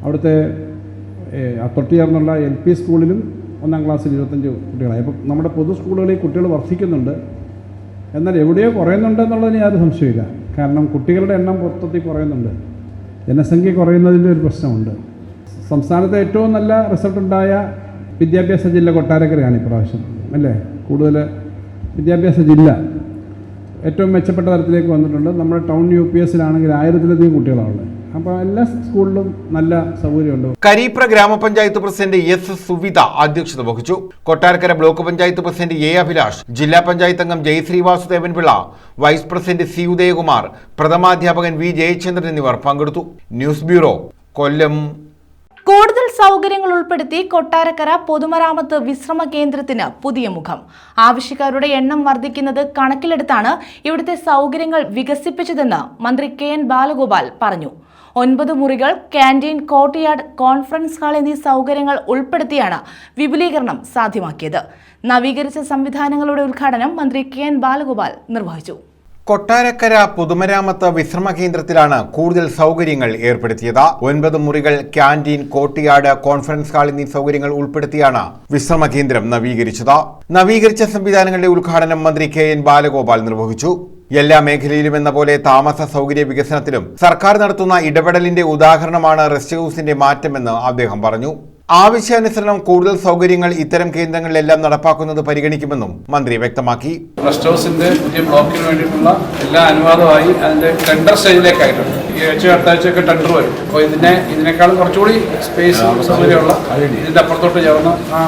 അവിടുത്തെ തൊട്ടുചേർന്നുള്ള LP സ്കൂളിലും 1ാം ക്ലാസ്സിൽ 25 കുട്ടികളായി. അപ്പോൾ നമ്മുടെ പൊതു സ്കൂളുകളിൽ കുട്ടികൾ വർദ്ധിക്കുന്നുണ്ട്. എന്നാൽ എവിടെയോ കുറയുന്നുണ്ടെന്നുള്ളതിന് യാതൊരു സംശയമില്ല. കാരണം കുട്ടികളുടെ എണ്ണം മൊത്തത്തിൽ കുറയുന്നുണ്ട്, ജനസംഖ്യ കുറയുന്നതിൻ്റെ ഒരു പ്രശ്നമുണ്ട്. സംസ്ഥാനത്തെ ഏറ്റവും നല്ല റിസൾട്ടുണ്ടായ വിദ്യാഭ്യാസ ജില്ല കൊട്ടാരക്കരയാണ് ഇപ്രാവശ്യം, അല്ലേ? കൂടുതൽ വിദ്യാഭ്യാസ ജില്ല ഏറ്റവും മെച്ചപ്പെട്ട തരത്തിലേക്ക് വന്നിട്ടുണ്ട്. നമ്മുടെ ടൗൺ UPSലാണെങ്കിൽ 1000-ലധികം കുട്ടികളാണുള്ളത്. അപ്പോൾ എല്ലാ സ്കൂളിലും നല്ല സൗകര്യമുണ്ട്. കരീപ്ര ഗ്രാമപഞ്ചായത്ത് പ്രസിഡന്റ് S സുവിത അധ്യക്ഷത വഹിച്ചു. Kottarakkara block panchayat president A Abhilash, ജില്ലാ പഞ്ചായത്ത് അംഗം Jayasree Vasudevan Pillai, vice president C Udayakumar, പ്രഥമാധ്യാപകൻ V ജയചന്ദ്രൻ എന്നിവർ പങ്കെടുത്തു. News bureau, Kollam. കൂടുതൽ സൗകര്യങ്ങൾ ഉൾപ്പെടുത്തി കൊട്ടാരക്കര പൊതുമരാമത്ത് വിശ്രമ കേന്ദ്രത്തിന് പുതിയ മുഖം. ആവശ്യക്കാരുടെ എണ്ണം വർദ്ധിക്കുന്നത് കണക്കിലെടുത്താണ് ഇവിടുത്തെ സൗകര്യങ്ങൾ വികസിപ്പിച്ചതെന്ന് മന്ത്രി KN ബാലഗോപാൽ പറഞ്ഞു. 9 മുറികൾ, ക്യാന്റീൻ, കോർട്ട്യാർഡ്, കോൺഫറൻസ് ഹാൾ എന്നീ സൗകര്യങ്ങൾ ഉൾപ്പെടുത്തിയാണ് വിപുലീകരണം സാധ്യമാക്കിയത്. നവീകരിച്ച സംവിധാനങ്ങളുടെ ഉദ്ഘാടനം മന്ത്രി KN ബാലഗോപാൽ നിർവഹിച്ചു. കൊട്ടാരക്കര പൊതുമരാമത്ത് വിശ്രമ കേന്ദ്രത്തിലാണ് കൂടുതൽ സൗകര്യങ്ങൾ ഏർപ്പെടുത്തിയത്. 9 മുറികൾ, ക്യാന്റീൻ, കോർട്ട്യാർഡ്, കോൺഫറൻസ് ഹാൾ എന്നീ സൗകര്യങ്ങൾ ഉൾപ്പെടുത്തിയാണ് വിശ്രമ കേന്ദ്രം നവീകരിച്ചത്. നവീകരിച്ച സംവിധാനങ്ങളുടെ ഉദ്ഘാടനം മന്ത്രി KN ബാലഗോപാൽ നിർവഹിച്ചു. എല്ലാ മേഖലയിലും എന്ന പോലെ താമസ സൗകര്യ വികസനത്തിലും സർക്കാർ നടത്തുന്ന ഇടപെടലിന്റെ ഉദാഹരണമാണ് റെസ്റ്റ് ഹൌസിന്റെ മാറ്റമെന്ന് അദ്ദേഹം പറഞ്ഞു. ആവശ്യാനുസരണം കൂടുതൽ സൗകര്യങ്ങൾ ഇത്തരം കേന്ദ്രങ്ങളിലെല്ലാം നടപ്പാക്കുന്നത് പരിഗണിക്കുമെന്നും മന്ത്രി വ്യക്തമാക്കി. റെസ്റ്റ് ഹൗസിന്റെ പുതിയ ബ്ലോക്കിന് വേണ്ടിയിട്ടുള്ള എല്ലാ അനുവാദമായി അതിന്റെ ടെൻഡർ സ്റ്റേജിലേക്കായിട്ടുണ്ട്. ഈ അടുത്താഴ്ചയൊക്കെ ടെൻഡർ വരും. അപ്പോൾ ഇതിനേക്കാളും കുറച്ചുകൂടി സ്പേസ് സൗകര്യമുള്ള ഇതിന്റെ അപ്പുറത്തോട്ട് ചേർന്ന് ആ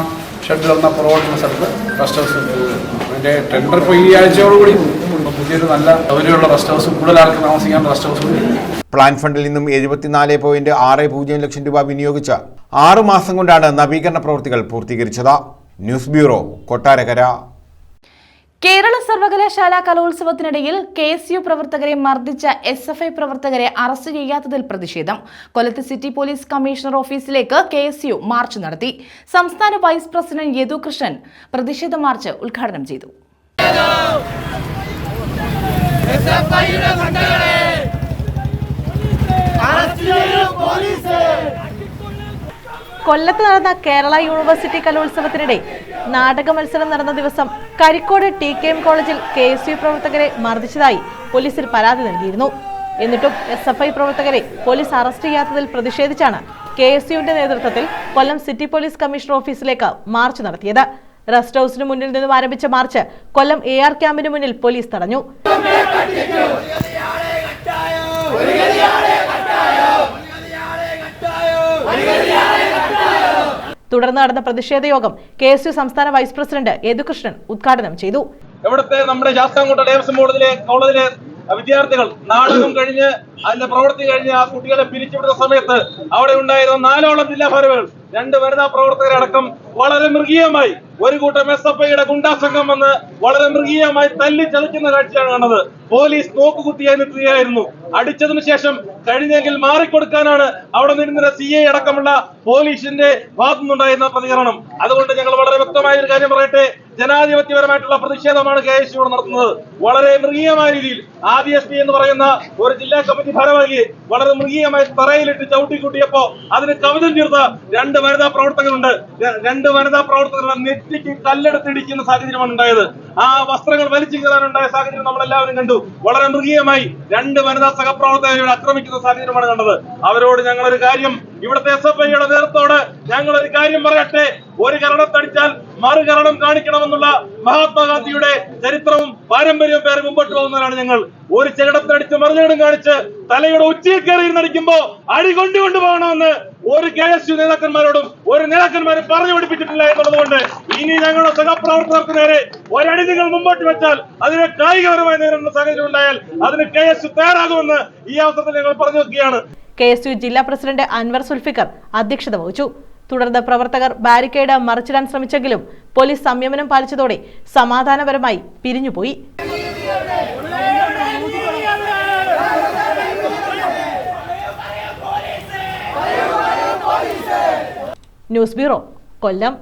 ഷെഡ് വന്ന പുറകോട്ടുള്ള സ്ഥലത്ത് റെസ്റ്റ് ഹൗസ് അതിന്റെ ടെൻഡർ ഇപ്പോൾ ഈ ആഴ്ചയോടുകൂടി പുതിയൊരു നല്ല സൗകര്യമുള്ള റെസ്റ്റ് ഹൗസ്, കൂടുതൽ ആൾക്ക് താമസിക്കാൻ റെസ്റ്റ് ഹൗസ് കൂടി. പ്ലാൻ ഫണ്ടിൽ നിന്നും 74.60 ലക്ഷം രൂപ വിനിയോഗിച്ച് 6 മാസം കൊണ്ടാണ് നവീകരണ പ്രവൃത്തികൾ പൂർത്തീകരിച്ചത്. News bureau, Kottarakkara. കേരള സർവകലാശാല കലോത്സവത്തിനിടയിൽ KSU പ്രവർത്തകരെ മർദ്ദിച്ച SFI പ്രവർത്തകരെ അറസ്റ്റ് ചെയ്യാത്തതിൽ പ്രതിഷേധം. കൊല്ലത്ത് സിറ്റി പോലീസ് കമ്മീഷണർ ഓഫീസിലേക്ക് KSU മാർച്ച് നടത്തി. സംസ്ഥാന വൈസ് പ്രസിഡന്റ് യദുകൃഷ്ണൻ പ്രതിഷേധ മാർച്ച് ഉദ്ഘാടനം ചെയ്തു. കൊല്ലത്ത് നടന്ന കേരള യൂണിവേഴ്സിറ്റി കലോത്സവത്തിനിടെ നാടക മത്സരം നടന്ന ദിവസം കരിക്കോട് TKM കോളേജിൽ KSU പ്രവർത്തകരെ മർദ്ദിച്ചതായി പോലീസിൽ പരാതി നൽകിയിരുന്നു. എന്നിട്ടും SFI പ്രവർത്തകരെ പോലീസ് അറസ്റ്റ് ചെയ്യാത്തതിൽ പ്രതിഷേധിച്ചാണ് KSUവിന്റെ നേതൃത്വത്തിൽ കൊല്ലം സിറ്റി പോലീസ് കമ്മീഷണർ ഓഫീസിലേക്ക് മാർച്ച് നടത്തിയത്. റെസ്റ്റ് ഹൌസിന് മുന്നിൽ നിന്നും ആരംഭിച്ച മാർച്ച് കൊല്ലം AR ക്യാമ്പിന് മുന്നിൽ പോലീസ് തടഞ്ഞു. തുടർന്ന് നടന്ന പ്രതിഷേധ യോഗം KSU സംസ്ഥാന വൈസ് പ്രസിഡന്റ് യദുകൃഷ്ണൻ ഉദ്ഘാടനം ചെയ്തു. ഇവിടുത്തെ നമ്മുടെ ശാസ്താംകോട്ട ദേവസ്വം കോളേജിലെ വിദ്യാർത്ഥികൾ നാടകം കഴിഞ്ഞ് അതിന്റെ പ്രവൃത്തി കഴിഞ്ഞ് ആ കുട്ടികളെ പിരിച്ചുവിടുന്ന സമയത്ത് അവിടെ ഉണ്ടായിരുന്ന 4ഓളം ജില്ലാ ഭാരവാഹികൾ, 2 വനിതാ പ്രവർത്തകരടക്കം വളരെ മൃഗീയമായി ഒരു കൂട്ടം SFIയുടെ ഗുണ്ടാ സംഘം വന്ന് വളരെ മൃഗീയമായി തല്ലി ചതയ്ക്കുന്ന കാഴ്ചയാണ് കാണുന്നത്. പോലീസ് നോക്കുകുത്തിയായി നിൽക്കുകയായിരുന്നു. അടിച്ചതിനു ശേഷം കഴിഞ്ഞെങ്കിൽ മാറിക്കൊടുക്കാനാണ് അവിടെ നിന്നിരുന്ന CI അടക്കമുള്ള പോലീസിന്റെ ഭാഗത്തുനിന്നുണ്ടായിരുന്ന പ്രതികരണം. അതുകൊണ്ട് ഞങ്ങൾ വളരെ വ്യക്തമായ ഒരു കാര്യം പറയട്ടെ, ജനാധിപത്യപരമായിട്ടുള്ള പ്രതിഷേധമാണ് KSU നടത്തുന്നത്. വളരെ മൃഗീയമായ രീതിയിൽ ADSP എന്ന് പറയുന്ന ഒരു ജില്ലാ കമ്മിറ്റി ഭാരവാഹിയെ വളരെ മൃഗീയമായി തറയിലിട്ട് ചവിട്ടിക്കൂട്ടിയപ്പോ അതിന് കവിതം ചേർത്ത 2 വനിതാ പ്രവർത്തകരുണ്ട്. 2 വനിതാ പ്രവർത്തകരുടെ നെറ്റിക്ക് കല്ലെടുത്തിടിക്കുന്ന സാഹചര്യമാണ് ഉണ്ടായത്. ആ വസ്ത്രങ്ങൾ വലിച്ചു കയറാനുണ്ടായ സാഹചര്യം നമ്മളെല്ലാവരും കണ്ടു. വളരെ മൃഗീയമായി 2 വനിതാ സഹപ്രവർത്തകരെ ആക്രമിക്കുന്ന സാഹചര്യമാണ് കണ്ടത്. അവരോട് ഞങ്ങളൊരു കാര്യം, ഇവിടുത്തെ SFIയുടെ നേതൃത്വത്തോട് ഞങ്ങളൊരു കാര്യം പറയട്ടെ, ഒരു കരണത്തടിച്ചാൽ മറുകരണം കാണിക്കണമെന്നുള്ള മഹാത്മാഗാന്ധിയുടെ ചരിത്രവും പാരമ്പര്യവും പേര് മുമ്പോട്ട് പോകുന്നവരാണ് ഞങ്ങൾ. ഒരു ചെകിടത്തടിച്ച് മറുചകിടം കാണിച്ച് തലയുടെ ഉച്ചയിൽ കയറി നടിക്കുമ്പോ അടി കൊണ്ടുപോകണമെന്ന് ഒരു KSU നേതാക്കന്മാരോടും ഒരു നേതാക്കന്മാരും പറഞ്ഞു പഠിപ്പിച്ചിട്ടില്ല എന്നുള്ളതുകൊണ്ട് ഇനി ഞങ്ങളുടെ സഹപ്രവർത്തകർക്ക് നേരെ ഒരടി നിങ്ങൾ മുമ്പോട്ട് വെച്ചാൽ അതിനെ കായികപരമായി നേരിടുന്ന സാഹചര്യം ഉണ്ടായാൽ അതിന് KSU തയ്യാറാകുമെന്ന് ഈ അവസരത്തിൽ ഞങ്ങൾ പറഞ്ഞു വെക്കുകയാണ്. KSU ജില്ലാ പ്രസിഡന്റ് അൻവർ സുൽഫിക്കർ അധ്യക്ഷത വഹിച്ചു. തുടർന്ന് പ്രവർത്തകർ ബാരിക്കേഡ് മറിച്ചിടാൻ ശ്രമിച്ചെങ്കിലും പോലീസ് സംയമനം പാലിച്ചതോടെ സമാധാനപരമായി പിരിഞ്ഞുപോയി. News bureau, Kollam.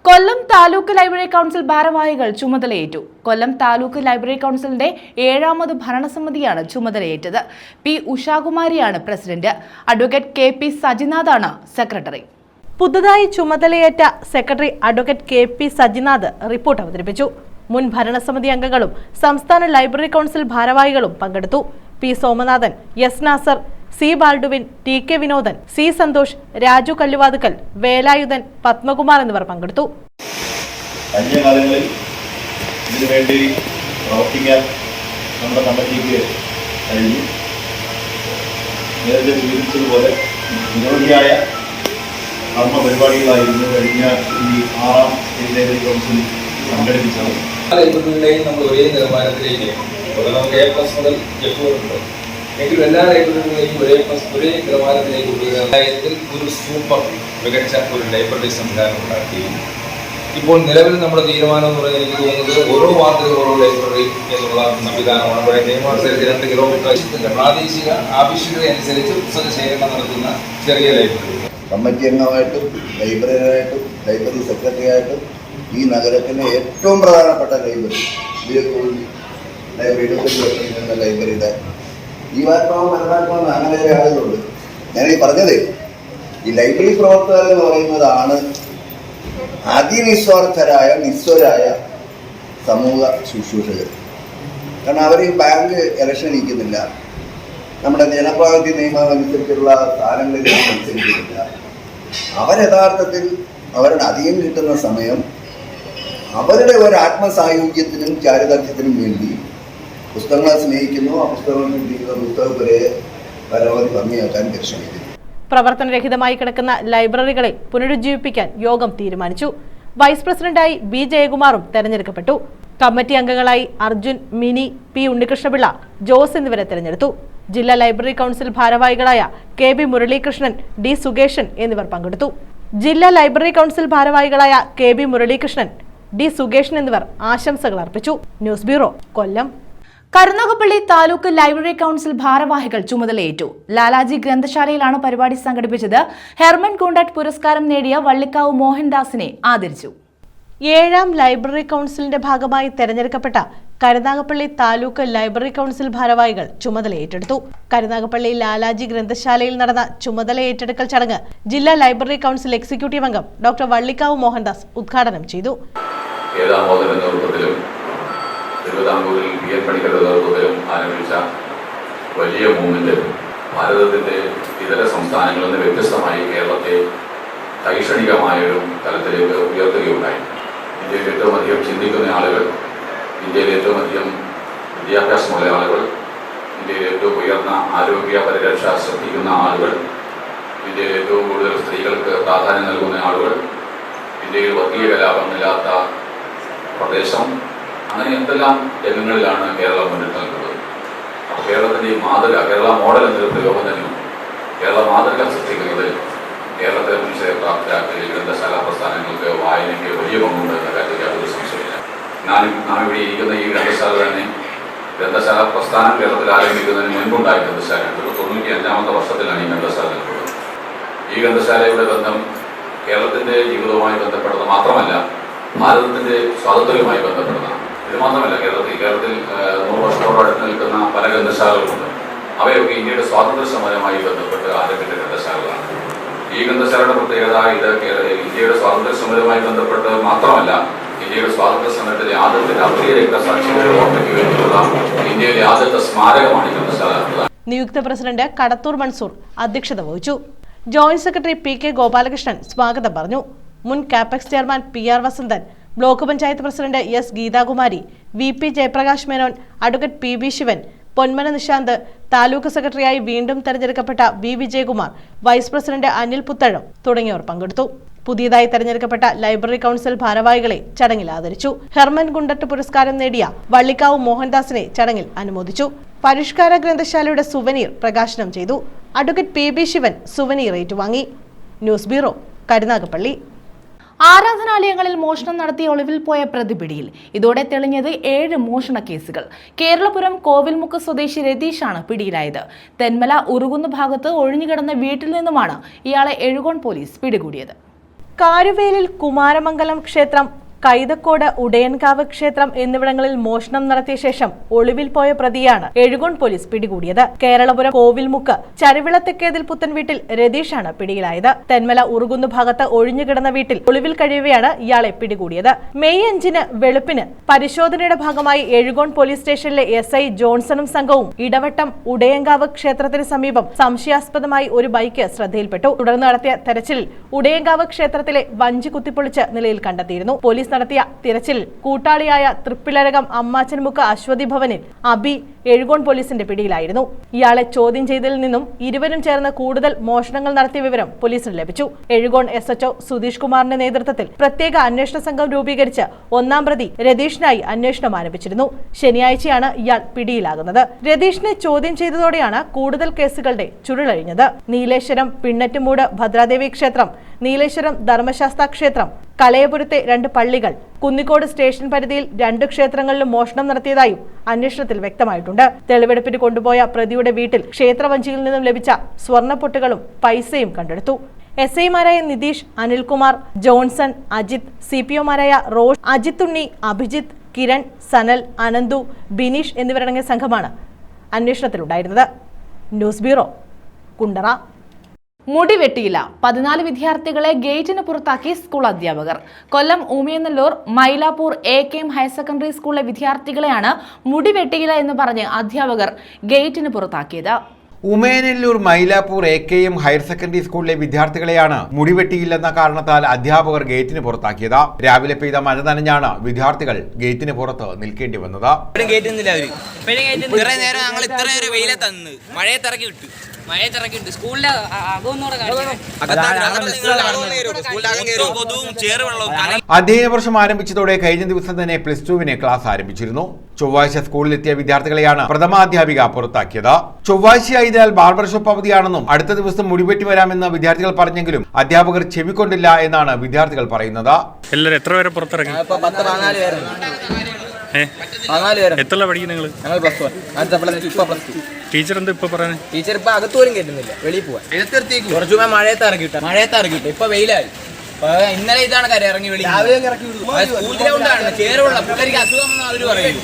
Kollam taluk library council ഭാരവാഹികൾ ചുമതലയേറ്റു. കൊല്ലം താലൂക്ക് ലൈബ്രറി കൗൺസിലിന്റെ 7ാമത് ഭരണസമിതിയാണ് ചുമതലയേറ്റത്. P. ഉഷാകുമാരിയാണ് പ്രസിഡന്റ്. അഡ്വക്കേറ്റ് KP സജിനാഥാണ് സെക്രട്ടറി. പുതുതായി ചുമതലയേറ്റ secretary advocate KP Sajinath report അവതരിപ്പിച്ചു. മുൻ ഭരണസമിതി അംഗങ്ങളും സംസ്ഥാന ലൈബ്രറി കൗൺസിൽ ഭാരവാഹികളും പങ്കെടുത്തു. P. Somanathan, S. Nasar, C. ബാൽഡുവിൻ, TK Vinodan, C. Santhosh, Raju Kalluvathukkal, Velayudhan, Padmakumar എന്നിവർ പങ്കെടുത്തു. കഴിഞ്ഞ കാലങ്ങളിൽ ഇതിനുവേണ്ടി പ്രവർത്തിക്കാൻ നമ്മുടെ കമ്മിറ്റിക്ക് കഴിഞ്ഞു. നേരത്തെ സൂചിപ്പിച്ചതുപോലെ നിരവധിയായ കർമ്മ പരിപാടികളായിരുന്നു കഴിഞ്ഞ ഈ 6ാം സ്റ്റേറ്റ് ലൈബ്രറി കൗൺസിൽ സംഘടിപ്പിച്ചത്. ലൈബ്രറികളുടെയും നമ്മൾ ഒരേ നിലവാരത്തിലേക്ക് നമുക്ക് A+ മുതൽ F ഉണ്ട്. എങ്കിലും എല്ലാ ലൈബ്രറികളെയും ഒരേ നിലവാരത്തിലേക്ക് കൊണ്ടുവരുന്നതിൽ ഒരു സൂപ്പർ മികച്ച ഒരു ലൈബ്രറി സംവിധാനം ഉണ്ടാക്കുകയും ഇപ്പോൾ നിലവിൽ നമ്മുടെ തീരുമാനം എന്ന് പറയുന്നത് എനിക്ക് തോന്നുന്നത് ഓരോ വാർഡിലും ഓരോ ലൈബ്രറി എന്നുള്ള സംവിധാനമാണ്. ഇവിടെ നിയമാനുസരിച്ച് 2 കിലോമീറ്റർ പ്രാദേശിക ആവശ്യകത അനുസരിച്ച് പുസ്തക ശേഖരണം നടത്തുന്ന ചെറിയ ലൈബ്രറി. കമ്മിറ്റി അംഗമായിട്ടും ലൈബ്രറി സെക്രട്ടറി ആയിട്ടും ഈ നഗരത്തിലെ ഏറ്റവും പ്രധാനപ്പെട്ട ലൈബ്രറി ലൈബ്രറിയുടെ ജീവാത്മാവും മനസാത്മാവും അങ്ങനെ ചില ആളുകളുണ്ട്. ഞാൻ ഈ പറഞ്ഞതേ ഈ ലൈബ്രറി പ്രവർത്തകർ എന്ന് പറയുന്നതാണ് അതിനിസ്വാർത്ഥരായ നിസ്വരായ സമൂഹ ശുശ്രൂഷകർ. കാരണം അവർ ഈ ബാങ്ക് ഇലക്ഷൻ നിൽക്കുന്നില്ല, നമ്മുടെ ജനപ്രാതിനിധ്യ നിയമം അനുസരിച്ചുള്ള സ്ഥാനങ്ങളിൽ മത്സരിക്കുന്നില്ല. അവരയഥാർത്ഥത്തിൽ അവരുടെ അധികം കിട്ടുന്ന സമയം അവരുടെ ഒരു ആത്മസായുജ്യത്തിനും ചാരിതാർത്ഥ്യത്തിനും വേണ്ടി പുസ്തകങ്ങളെ സ്നേഹിക്കുന്നു, ആ പുസ്തകങ്ങൾ കിട്ടിയിരിക്കുന്ന പുസ്തകത്തിലെ പരമാവധി ഭംഗിയാക്കാൻ പരിശ്രമിക്കുന്നു. പ്രവർത്തനരഹിതമായി കിടക്കുന്ന ലൈബ്രറികളെ പുനരുജ്ജീവിപ്പിക്കാൻ യോഗം തീരുമാനിച്ചു. വൈസ് പ്രസിഡന്റായി ബി ജയകുമാറും തെരഞ്ഞെടുക്കപ്പെട്ടു. കമ്മിറ്റി അംഗങ്ങളായി അർജുൻ, മിനി, പി ഉണ്ണികൃഷ്ണപിള്ള, ജോസ് എന്നിവരെ തെരഞ്ഞെടുത്തു. ജില്ലാ ലൈബ്രറി കൗൺസിൽ ഭാരവാഹികളായ K B Muralikrishnan, D Sukeshan എന്നിവർ പങ്കെടുത്തു. ജില്ലാ ലൈബ്രറി കൗൺസിൽ ഭാരവാഹികളായ K B Muralikrishnan, D Sukeshan എന്നിവർ ആശംസകൾ അർപ്പിച്ചു. ന്യൂസ് ബ്യൂറോ, കൊല്ലം. കരുനാഗപ്പള്ളി താലൂക്ക് ലൈബ്രറി കൗൺസിൽ ഭാരവാഹികൾ ചുമതലയേറ്റു. ലാലാജി ഗ്രന്ഥശാലയിലാണ് പരിപാടി സംഘടിപ്പിച്ചത്. ഹെർമൻ കുണ്ടട്ട് പുരസ്കാരം നേടിയ വള്ളിക്കാവ് മോഹൻദാസിനെ ആദരിച്ചു. 7ാം ലൈബ്രറി കൗൺസിലിന്റെ ഭാഗമായി തെരഞ്ഞെടുക്കപ്പെട്ട കരുനാഗപ്പള്ളി താലൂക്ക് ലൈബ്രറി കൗൺസിൽ ഭാരവാഹികൾ ചുമതല ഏറ്റെടുത്തു. കരുനാഗപ്പള്ളി ലാലാജി ഗ്രന്ഥശാലയിൽ നടന്ന ചുമതല ഏറ്റെടുക്കൽ ചടങ്ങ് ജില്ലാ ലൈബ്രറി കൗൺസിൽ എക്സിക്യൂട്ടീവ് അംഗം ഡോക്ടർ വള്ളിക്കാവ് മോഹൻദാസ് ഉദ്ഘാടനം ചെയ്തു. തിരുവിതാംകൂറിൽ പി എൻ പണിക്കരുടെ നേതൃത്വത്തിലും ആരംഭിച്ച വലിയ മൂവ്മെന്റ് ഭാരതത്തിന്റെ ഇതര സംസ്ഥാനങ്ങളിൽ നിന്ന് വ്യത്യസ്തമായി കേരളത്തെ ശൈക്ഷണികമായൊരു തലത്തിലേക്ക് ഉയർത്തുകയുണ്ടായി. ഇന്ത്യയിൽ ഏറ്റവും അധികം ചിന്തിക്കുന്ന ആളുകൾ, ഇന്ത്യയിൽ ഏറ്റവും അധികം വിദ്യാഭ്യാസമുള്ള ആളുകൾ, ഇന്ത്യയിൽ ഏറ്റവും ഉയർന്ന ആരോഗ്യ പരിരക്ഷ ശ്രദ്ധിക്കുന്ന ആളുകൾ, ഇന്ത്യയിൽ ഏറ്റവും കൂടുതൽ സ്ത്രീകൾക്ക് പ്രാധാന്യം നൽകുന്ന ആളുകൾ, ഇന്ത്യയിൽ വർഗീയ കലാപമില്ലാത്ത പ്രദേശം, അങ്ങനെ എന്തെല്ലാം രംഗങ്ങളിലാണ് കേരളം മുന്നിട്ട് നിൽക്കുന്നത്. അപ്പോൾ കേരളത്തിൻ്റെ ഈ മാതൃക, കേരള മോഡൽ എന്നൊരു പ്രയോഗം തന്നെ കേരള മാതൃക സൃഷ്ടിക്കുന്നതിൽ കേരളത്തെ മനുഷ്യരെ പ്രാപ്തരാക്കി ഗ്രന്ഥശാല പ്രസ്ഥാനങ്ങൾക്ക് വായനയ്ക്ക് വലിയ പങ്കുണ്ട് എന്ന കാര്യത്തിൽ യാതൊരു സംശയമില്ല. നാം ഇവിടെ ഇരിക്കുന്ന ഈ ഗ്രന്ഥശാല തന്നെ ഗ്രന്ഥശാല പ്രസ്ഥാനം കേരളത്തിൽ ആരംഭിക്കുന്നതിന് മുൻപുണ്ടായ ഗ്രന്ഥശാലയാണ്. 95ാമത്തെ വർഷത്തിലാണ് ഈ ഗ്രന്ഥശാല നിൽക്കുന്നത്. ഈ ഗ്രന്ഥശാലയുടെ ബന്ധം കേരളത്തിൻ്റെ ജീവിതവുമായി ബന്ധപ്പെട്ടത് മാത്രമല്ല, ഭാരതത്തിൻ്റെ സ്വാതന്ത്ര്യവുമായി ബന്ധപ്പെടുന്നതാണ്. ഇത് മാത്രമല്ല, കേരളത്തിൽ 100 വർഷത്തോളം അടുത്ത് നിൽക്കുന്ന പല ഗ്രന്ഥശാലകളുണ്ട്. അവയൊക്കെ ഇന്ത്യയുടെ സ്വാതന്ത്ര്യ സമരവുമായി ബന്ധപ്പെട്ട് ആരംഭിച്ച ഗ്രന്ഥശാലകളാണ്. ഈ ഗ്രന്ഥശാലയുടെ പ്രത്യേകത ഇത് ഇന്ത്യയുടെ സ്വാതന്ത്ര്യ സമരവുമായി ബന്ധപ്പെട്ട് മാത്രമല്ല, ഇന്ത്യയുടെ സ്വാതന്ത്ര്യ സമരത്തിലെ ആദ്യത്തെ രാഷ്ട്രീയ രക്തസാക്ഷികളെ ഓർമ്മയ്ക്ക് വേണ്ടിയുള്ള ഇന്ത്യയിലെ ആദ്യത്തെ സ്മാരകമാണ് ഈ ഗ്രന്ഥശാല. നിയുക്ത പ്രസിഡന്റ് കടത്തൂർ മൻസൂർ അധ്യക്ഷത വഹിച്ചു. Joint secretary P K Gopalakrishnan സ്വാഗതം പറഞ്ഞു. മുൻ Capex chairman P R Vasanthan, block panchayat president S Geethakumari, V P Jayaprakash Menon, advocate P B Sivan, Ponmana Nishanth, taluk സെക്രട്ടറിയായി വീണ്ടും തെരഞ്ഞെടുക്കപ്പെട്ട V Vijayakumar, vice president Anil Puthazham തുടങ്ങിയവർ പങ്കെടുത്തു. പുതിയതായി തെരഞ്ഞെടുക്കപ്പെട്ട ലൈബ്രറി കൗൺസിൽ ഭാരവാഹികളെ ചടങ്ങിൽ ആദരിച്ചു. ഹെർമൻ കുണ്ടട്ട് പുരസ്കാരം നേടിയ വള്ളിക്കാവ് മോഹൻദാസിനെ ചടങ്ങിൽ അനുമോദിച്ചു. പരിഷ്കാര ഗ്രന്ഥശാലയുടെ സുവനീർ പ്രകാശനം ചെയ്തു. Advocate P B Sivan souvenir ഏറ്റുവാങ്ങി. News bureau, Karunagappally. ആരാധനാലയങ്ങളിൽ മോഷണം നടത്തി ഒളിവിൽ പോയ പ്രതി പിടിയിൽ. ഇതോടെ തെളിഞ്ഞത് 7 മോഷണ കേസുകൾ. കേരളപുരം കോവിൽമുക്ക് സ്വദേശി രതീഷാണ് പിടിയിലായത്. തെന്മല ഉറുകുന്ന ഭാഗത്ത് ഒഴിഞ്ഞുകിടന്ന വീട്ടിൽ നിന്നുമാണ് ഇയാളെ എഴുകോൺ പോലീസ് പിടികൂടിയത്. കാരുവേലിൽ കുമാരമംഗലം ക്ഷേത്രം, കൈതക്കോട് ഉടയൻകാവ് ക്ഷേത്രം എന്നിവിടങ്ങളിൽ മോഷണം നടത്തിയ ശേഷം ഒളിവിൽ പോയ പ്രതിയാണ് എഴുകോൺ പോലീസ് പിടികൂടിയത്. കേരളപുരം കോവിൽമുക്ക് ചരുവിളത്തെക്കേതിൽ പുത്തൻ വീട്ടിൽ രതീഷാണ് പിടിയിലായത്. തെന്മല ഉറുകുന്നു ഭാഗത്ത് ഒഴിഞ്ഞുകിടന്ന വീട്ടിൽ ഒളിവിൽ കഴിയവെയാണ് ഇയാളെ പിടികൂടിയത്. മെയ് 5 വെളുപ്പിന് പരിശോധനയുടെ ഭാഗമായി എഴുകോൺ പോലീസ് സ്റ്റേഷനിലെ SI ജോൺസണും സംഘവും ഇടവട്ടം ഉടയൻകാവ് ക്ഷേത്രത്തിന് സമീപം സംശയാസ്പദമായി ഒരു ബൈക്ക് ശ്രദ്ധയിൽപ്പെട്ടു. തുടർന്ന് നടത്തിയ തെരച്ചിലിൽ ഉടയൻകാവ് ക്ഷേത്രത്തിലെ വഞ്ചി കുത്തിപ്പൊളിച്ച നിലയിൽ കണ്ടെത്തിയിരുന്നു. പോലീസ് നടത്തിയ തിരച്ചിലിൽ കൂട്ടാളിയായ തൃപ്പിലരകം അമ്മാച്ചൻമുക്ക് അശ്വതി ഭവനിൽ അബി, എഴുകോൺ പോലീസിന്റെ പിടിയിലായിരുന്നു. ഇയാളെ ചോദ്യം ചെയ്തതിൽ നിന്നും ഇരുവരും ചേർന്ന് കൂടുതൽ മോഷണങ്ങൾ നടത്തിയ വിവരം പോലീസിന് ലഭിച്ചു. എഴുകോൺ SHO സുധീഷ് കുമാറിന്റെ നേതൃത്വത്തിൽ പ്രത്യേക അന്വേഷണ സംഘം രൂപീകരിച്ച് ഒന്നാം പ്രതി രതീഷിനായി അന്വേഷണം ആരംഭിച്ചിരുന്നു. ശനിയാഴ്ചയാണ് ഇയാൾ പിടിയിലാകുന്നത്. രതീഷിനെ ചോദ്യം ചെയ്തതോടെയാണ് കൂടുതൽ കേസുകളുടെ ചുരുളഴിഞ്ഞത്. നീലേശ്വരം പിണ്ണറ്റുമൂട് ഭദ്രാദേവി ക്ഷേത്രം, നീലേശ്വരം ധർമ്മശാസ്ത്ര ക്ഷേത്രം, കലയപുരത്തെ 2 പള്ളികൾ, കുന്നിക്കോട് സ്റ്റേഷൻ പരിധിയിൽ 2 ക്ഷേത്രങ്ങളിലും മോഷണം നടത്തിയതായും അന്വേഷണത്തിൽ വ്യക്തമായിട്ടുണ്ട്. തെളിവെടുപ്പിന് കൊണ്ടുപോയ പ്രതിയുടെ വീട്ടിൽ ക്ഷേത്രവഞ്ചിയിൽ നിന്നും ലഭിച്ച സ്വർണ്ണപ്പൊട്ടുകളും പൈസയും കണ്ടെടുത്തു. SI-മാരായ നിതീഷ്, അനിൽകുമാർ, ജോൺസൺ, അജിത്, CPO-മാരായ റോഷ്, അജിത് ഉണ്ണി, അഭിജിത്ത്, കിരൺ, സനൽ, അനന്തു, ബിനീഷ് എന്നിവരടങ്ങിയ സംഘമാണ് അന്വേഷണത്തിലുണ്ടായിരുന്നത്. News bureau, Kundara. മുടി വെട്ടിയില്ല, 14 വിദ്യാർത്ഥികളെ ഗേറ്റിന് പുറത്താക്കി സ്കൂൾ അധ്യാപകർ. കൊല്ലം ഊമിയനല്ലൂർ മൈലാപ്പൂർ AKM ഹയർ സെക്കൻഡറി സ്കൂളിലെ വിദ്യാർത്ഥികളെയാണ് മുടി വെട്ടിയില്ല എന്ന് പറഞ്ഞ് അധ്യാപകർ ഗേറ്റിന് പുറത്താക്കിയത്. Umayanalloor Mylapore AKM higher secondary സ്കൂളിലെ വിദ്യാർത്ഥികളെയാണ് മുടിവെട്ടിയില്ലെന്ന കാരണത്താൽ അധ്യാപകർ ഗേറ്റിന് പുറത്താക്കിയത്. രാവിലെ പെയ്ത മഴ നനഞ്ഞാണ് വിദ്യാർത്ഥികൾ ഗേറ്റിന് പുറത്ത് നിൽക്കേണ്ടി വന്നത്. അധ്യയന വർഷം ആരംഭിച്ചതോടെ കഴിഞ്ഞ ദിവസം തന്നെ +2 ക്ലാസ് ആരംഭിച്ചിരുന്നു. ചൊവ്വാഴ്ച സ്കൂളിലെത്തിയ വിദ്യാർത്ഥികളെയാണ് പ്രഥമാധ്യാപിക പുറത്താക്കിയത്. ചൊവ്വാഴ്ചയായതിനാൽ ബാർബർ ഷോപ്പ് അവധിയാണെന്നും അടുത്ത ദിവസം മുടിവെട്ടി വരാമെന്ന് വിദ്യാർത്ഥികൾ പറഞ്ഞെങ്കിലും അധ്യാപകർ ചെവിക്കൊണ്ടില്ല എന്നാണ് വിദ്യാർത്ഥികൾ പറയുന്നത്. എല്ലാവരും എത്ര പേരെ പുറത്തിറങ്ങി? എത്ര പഠിക്കും നിങ്ങൾ? ടീച്ചർ എന്താ ഇപ്പൊ പറയുന്നത്? ടീച്ചർ ഇപ്പൊ അകത്ത് പോലും കേട്ടുന്നില്ല, വെളിയിൽ പോവാൻ കുറച്ചു മഴയത്ത് ഇറങ്ങിയിട്ട് ഇപ്പൊ വെയിലായി. ഇന്നലെ ഇതാണ് കാര്യം, ഇറങ്ങി വെളി സ്കൂൾ ഗ്രൗണ്ടാണ്, ചേരുള്ള പിള്ളേർക്ക് അസുഖം അവര് പറയും.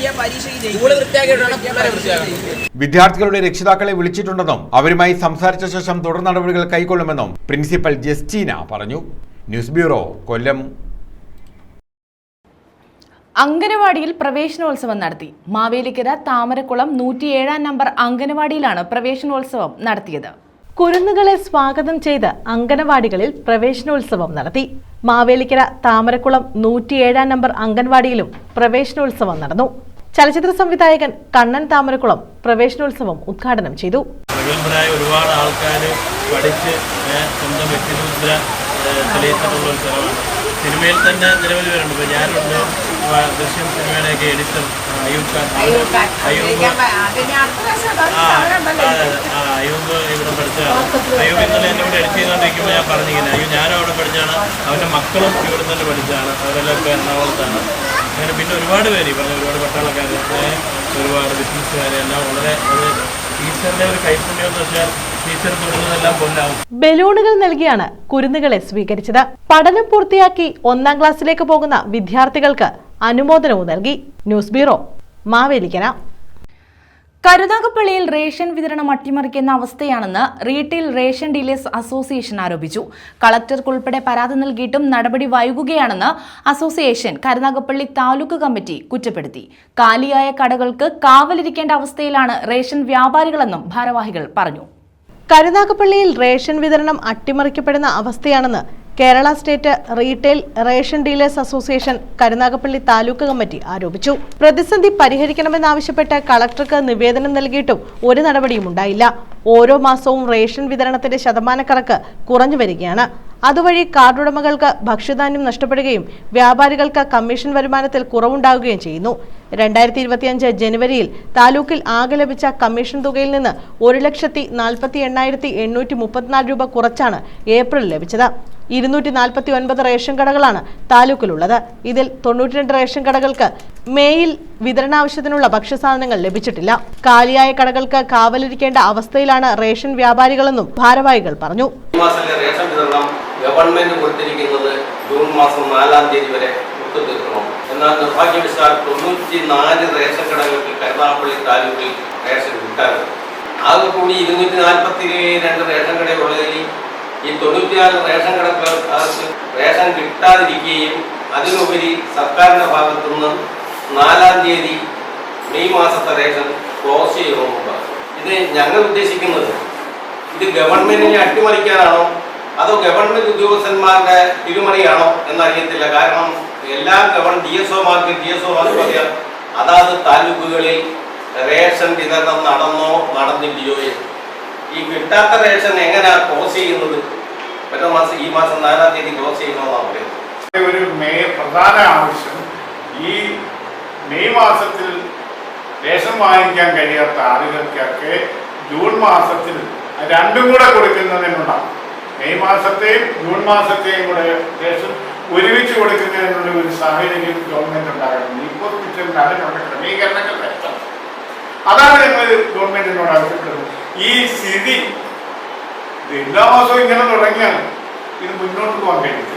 സ്കൂള് വൃത്തിയാക്കിയിട്ടാണ് പിള്ളേരെ വൃത്തിയാക്കുന്നത്. വിദ്യാർത്ഥികളുടെ രക്ഷിതാക്കളെ വിളിച്ചിട്ടുണ്ടെന്നും അവരുമായി സംസാരിച്ച ശേഷം തുടർ നടപടികൾ കൈക്കൊള്ളുമെന്നും പ്രിൻസിപ്പൽ ജസ്റ്റീന പറഞ്ഞു. ന്യൂസ് ബ്യൂറോ, കൊല്ലം. അംഗനവാടിയിൽ പ്രവേശനോത്സവം നടത്തി. മാവേലിക്കര താമരക്കുളം 107-ാം നമ്പർ അംഗനവാടിയിലാണ് പ്രവേശനോത്സവം നടത്തിയത്. കുരുന്നുകളെ സ്വാഗതം ചെയ്ത് അംഗനവാടികളിൽ പ്രവേശനോത്സവം നടത്തി. മാവേലിക്കര താമരക്കുളം 107-ാം നമ്പർ അംഗൻവാടിയിലും പ്രവേശനോത്സവം നടന്നു. ചലച്ചിത്ര സംവിധായകൻ കണ്ണൻ താമരക്കുളം പ്രവേശനോത്സവം ഉദ്ഘാടനം ചെയ്തു. പ്രഗത്ഭരായ ഒരുപാട് ആൾക്കാർ പഠിച്ച് സ്വന്തം വ്യക്തിമുദ്ര തെളിയിച്ചിട്ടുള്ള ഒരു സ്ഥലമാണ്. സിനിമയിൽ തന്നെ നിരവധി പേരുണ്ട്. ഇപ്പോൾ ഞാനുണ്ട്, ദൃശ്യം സിനിമയുടെയൊക്കെ എഡിറ്റർ അയ്യൂബ് ഇവിടെ പഠിച്ചതാണ്. അയ്യൂബ് ഇന്നലെ എന്നെ ഇവിടെ എഡിറ്റ് ചെയ്തുകൊണ്ടിരിക്കുമ്പോൾ ഞാൻ പറഞ്ഞിങ്ങനെ, ഞാനും അവിടെ പഠിച്ചാണ്, അവൻ്റെ മക്കളും ഇവിടെ തന്നെ പഠിച്ചതാണ്, അവരെല്ലാം ഇപ്പോൾ എറണാകുളത്താണ്. അങ്ങനെ പിന്നെ ഒരുപാട് പേര് പറഞ്ഞ ഒരുപാട് പട്ടാളക്കാർ, ഒരുപാട് ബിസിനസ്സുകാരെല്ലാം വളരെ ടീച്ചറിന്റെ ഒരു കൈപ്പുണ്യം എന്ന് വെച്ചാൽ ടീച്ചർ തുടങ്ങുന്നതെല്ലാം പൊന്നാവും. ബലൂണുകൾ നൽകിയാണ് കുരുന്നുകളെ സ്വീകരിച്ചത്. പഠനം പൂർത്തിയാക്കി 1-ാം ക്ലാസ്സിലേക്ക് പോകുന്ന വിദ്യാർത്ഥികൾക്ക് അനുമോദനവും നൽകി. News bureau, Mavelikkara. കരുനാഗപ്പള്ളിയിൽ റേഷൻ വിതരണം അട്ടിമറിക്കുന്ന അവസ്ഥയാണെന്ന് റീറ്റെയിൽ റേഷൻ ഡീലേഴ്സ് അസോസിയേഷൻ ആരോപിച്ചു. കളക്ടർക്കുൾപ്പെടെ പരാതി നൽകിയിട്ടും നടപടി വൈകുകയാണെന്ന് അസോസിയേഷൻ കരുനാഗപ്പള്ളി താലൂക്ക് കമ്മിറ്റി കുറ്റപ്പെടുത്തി. കാലിയായ കടകൾക്ക് കാവലിരിക്കേണ്ട അവസ്ഥയിലാണ് റേഷൻ വ്യാപാരികളെന്നും ഭാരവാഹികൾ പറഞ്ഞു. കരുനാഗപ്പള്ളിയിൽ റേഷൻ വിതരണം അട്ടിമറിക്കപ്പെടുന്ന അവസ്ഥയാണെന്ന് Kerala state retail ration dealers association Karunagappally taluk committee ആരോപിച്ചു. പ്രതിസന്ധി പരിഹരിക്കണമെന്നാവശ്യപ്പെട്ട് കളക്ടർക്ക് നിവേദനം നൽകിയിട്ടും ഒരു നടപടിയും ഉണ്ടായില്ല. ഓരോ മാസവും റേഷൻ വിതരണത്തിന്റെ ശതമാനക്കണക്ക് കുറഞ്ഞു വരികയാണ്. അതുവഴി കാർഡുടമകൾക്ക് ഭക്ഷ്യധാന്യം നഷ്ടപ്പെടുകയും വ്യാപാരികൾക്ക് കമ്മീഷൻ വരുമാനത്തിൽ കുറവുണ്ടാവുകയും ചെയ്യുന്നു. 2025 ജനുവരിയിൽ താലൂക്കിൽ ആകെ ലഭിച്ച കമ്മീഷൻ തുകയിൽ നിന്ന് 1,48,834 രൂപ കുറച്ചാണ് ഏപ്രിൽ ലഭിച്ചത്. 249 റേഷൻ കടകളാണ് താലൂക്കിലുള്ളത്. ഇതിൽ 92 റേഷൻ കടകൾക്ക് മേയിൽ വിതരണാവശ്യത്തിനുള്ള ഭക്ഷ്യസാധനങ്ങൾ ലഭിച്ചിട്ടില്ല. കാലിയായ കടകൾക്ക് കാവലിരിക്കേണ്ട അവസ്ഥയിലാണ് റേഷൻ വ്യാപാരികളെന്നും ഭാരവാഹികൾ പറഞ്ഞു. ഗവൺമെന്റ് കൊടുത്തിരിക്കുന്നത് ജൂൺ മാസം 4-ാം തീയതി വരെ കൊടുത്തുതീർക്കണം. എന്നാൽ നിർഭാഗ്യവശാൽ 94 റേഷൻ കടകൾക്ക് കരുനാഗപ്പള്ളി താലൂക്കിൽ റേഷൻ കിട്ടാറുണ്ട്. ആകെ കൂടി 242 റേഷൻ കടയുള്ളതിൽ ഈ 94 റേഷൻ കടകൾക്ക് റേഷൻ കിട്ടാതിരിക്കുകയും അതിനുപരി സർക്കാരിന്റെ ഭാഗത്തുനിന്ന് 4-ാം തീയതി മെയ് മാസത്തെ റേഷൻ ക്ലോസ് ചെയ്യുന്നുണ്ട്. ഇത് ഞങ്ങൾ ഉദ്ദേശിക്കുന്നത് ഇത് ഗവൺമെന്റിനെ അട്ടിമറിക്കാനാണോ അതോ ഗവൺമെന്റ് ഉദ്യോഗസ്ഥന്മാരുടെ തിരുമണിയാണോ എന്നറിയത്തില്ല. കാരണം എല്ലാ DSOമാർക്ക് പറയാം, അതാത് താലൂക്കുകളിൽ റേഷൻ വിതരണം നടന്നോ നടന്നില്ലയോ എന്ന്. ഈ കിട്ടാത്ത റേഷൻ എങ്ങനെയാ ക്ലോസ് ചെയ്യുന്നത്? ഈ മാസം 4-ാം തീയതി ക്ലോസ് ചെയ്യണമെന്നാണ് പറയുന്നത്. ഒരു പ്രധാന ആവശ്യം ഈ മെയ് മാസത്തിൽ റേഷൻ വാങ്ങിക്കാൻ കഴിയാത്ത ആളുകൾക്കൊക്കെ ജൂൺ മാസത്തിൽ രണ്ടും കൂടെ കൊടുക്കുന്നതിനുണ്ടാകും. മെയ് മാസത്തെയും ജൂൺ മാസത്തെയും കൂടെ റേഷൻ ഒരുമിച്ച് കൊടുക്കുന്നതിനുള്ള ഒരു സാഹചര്യം ഗവൺമെന്റ് ഉണ്ടാകുന്നത്. ഇപ്പോൾ അതിനുള്ള ക്രമീകരണങ്ങൾ വരുത്തണം. അതാണ് ഞങ്ങൾ ഗവൺമെന്റിനോട് ആവശ്യപ്പെടുന്നത്. ഈ സ്ഥിതി എല്ലാ മാസവും ഇങ്ങനെ തുടങ്ങിയാണ് ഇത് മുന്നോട്ട് പോകാൻ കഴിയുന്നത്.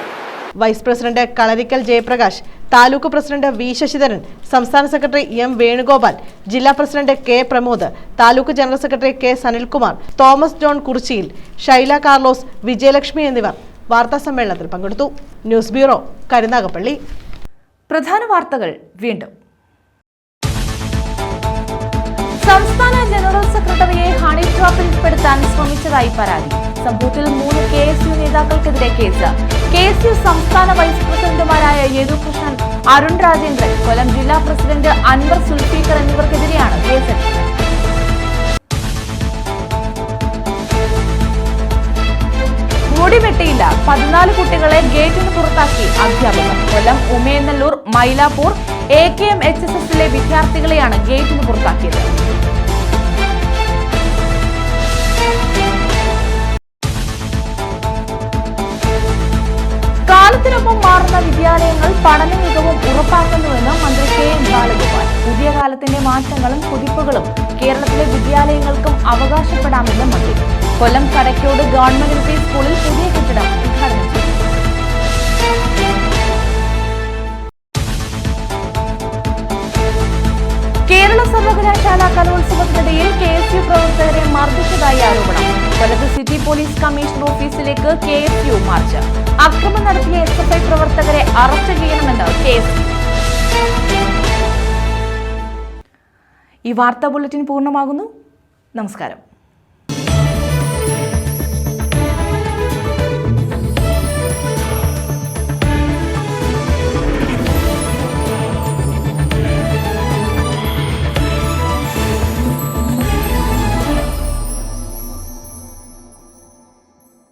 Vice president Kalarikkal Jayaprakash, taluk president V Sasidharan, സംസ്ഥാന സെക്രട്ടറി എം വേണുഗോപാൽ, ജില്ലാ president K Pramod, taluk general secretary K Sanilkumar, Thomas John കുറിച്ചിയിൽ, ഷൈല കാർലോസ്, വിജയലക്ഷ്മി എന്നിവർ വാർത്താ സമ്മേളനത്തിൽ പങ്കെടുത്തു. News bureau, Karunagappally. പ്രധാന വാർത്തകൾ വീണ്ടും. സംസ്ഥാന ജനറൽ സെക്രട്ടറിയെ ഹണി ട്രാപ്പിൽ പെടുത്താൻ ശ്രമിച്ചതായി പരാതി. സംഭവത്തിൽ 3 KSU നേതാക്കൾക്കെതിരെ കേസ്. KSU സംസ്ഥാന വൈസ് പ്രസിഡന്റുമാരായ യദുകൃഷ്ണൻ, അരുൺ രാജേന്ദ്രൻ, കൊല്ലം ജില്ലാ പ്രസിഡന്റ് അൻവർ സുൽഫീഖർ എന്നിവർക്കെതിരെയാണ് കേസെടുത്തത്. മുടി വെട്ടിയില്ല, 14 കുട്ടികളെ ഗേറ്റിന് പുറത്താക്കി അധ്യാപകർ. കൊല്ലം ഉമയനല്ലൂർ, മൈലാപ്പൂർ AKM HSSലെ വിദ്യാർത്ഥികളെയാണ് ഗേറ്റിന് പുറത്താക്കിയത്. കാലത്തിനൊപ്പം മാറുന്ന വിദ്യാലയങ്ങൾ പഠന മികവും ഉറപ്പാക്കുന്നുവെന്ന് മന്ത്രി KM ബാലഗോപാൽ. പുതിയ കാലത്തിന്റെ മാറ്റങ്ങളും കുതിപ്പുകളും കേരളത്തിലെ വിദ്യാലയങ്ങൾക്കും അവകാശപ്പെടാമെന്ന് മന്ത്രി. കൊല്ലം കടയ്ക്കോട് ഗവൺമെന്റ് LP സ്കൂളിൽ പുതിയ കെട്ടിടം ഉദ്ഘാടനം ചെയ്തു. കേരള സർവകലാശാല കലോത്സവത്തിനിടയിൽ KSU പ്രവർത്തകരെ മർദ്ദിച്ചതായി ആരോപണം. കൊല്ലത്ത് സിറ്റി പോലീസ് കമ്മീഷണർ ഓഫീസിലേക്ക് KSU മാർച്ച്. അക്രമം നടത്തിയ SFI പ്രവർത്തകരെ അറസ്റ്റ് ചെയ്യണമെന്ന് KSU. ഈ വാർത്താ ബുള്ളറ്റിൻ പൂർണ്ണമാകുന്നു. നമസ്കാരം.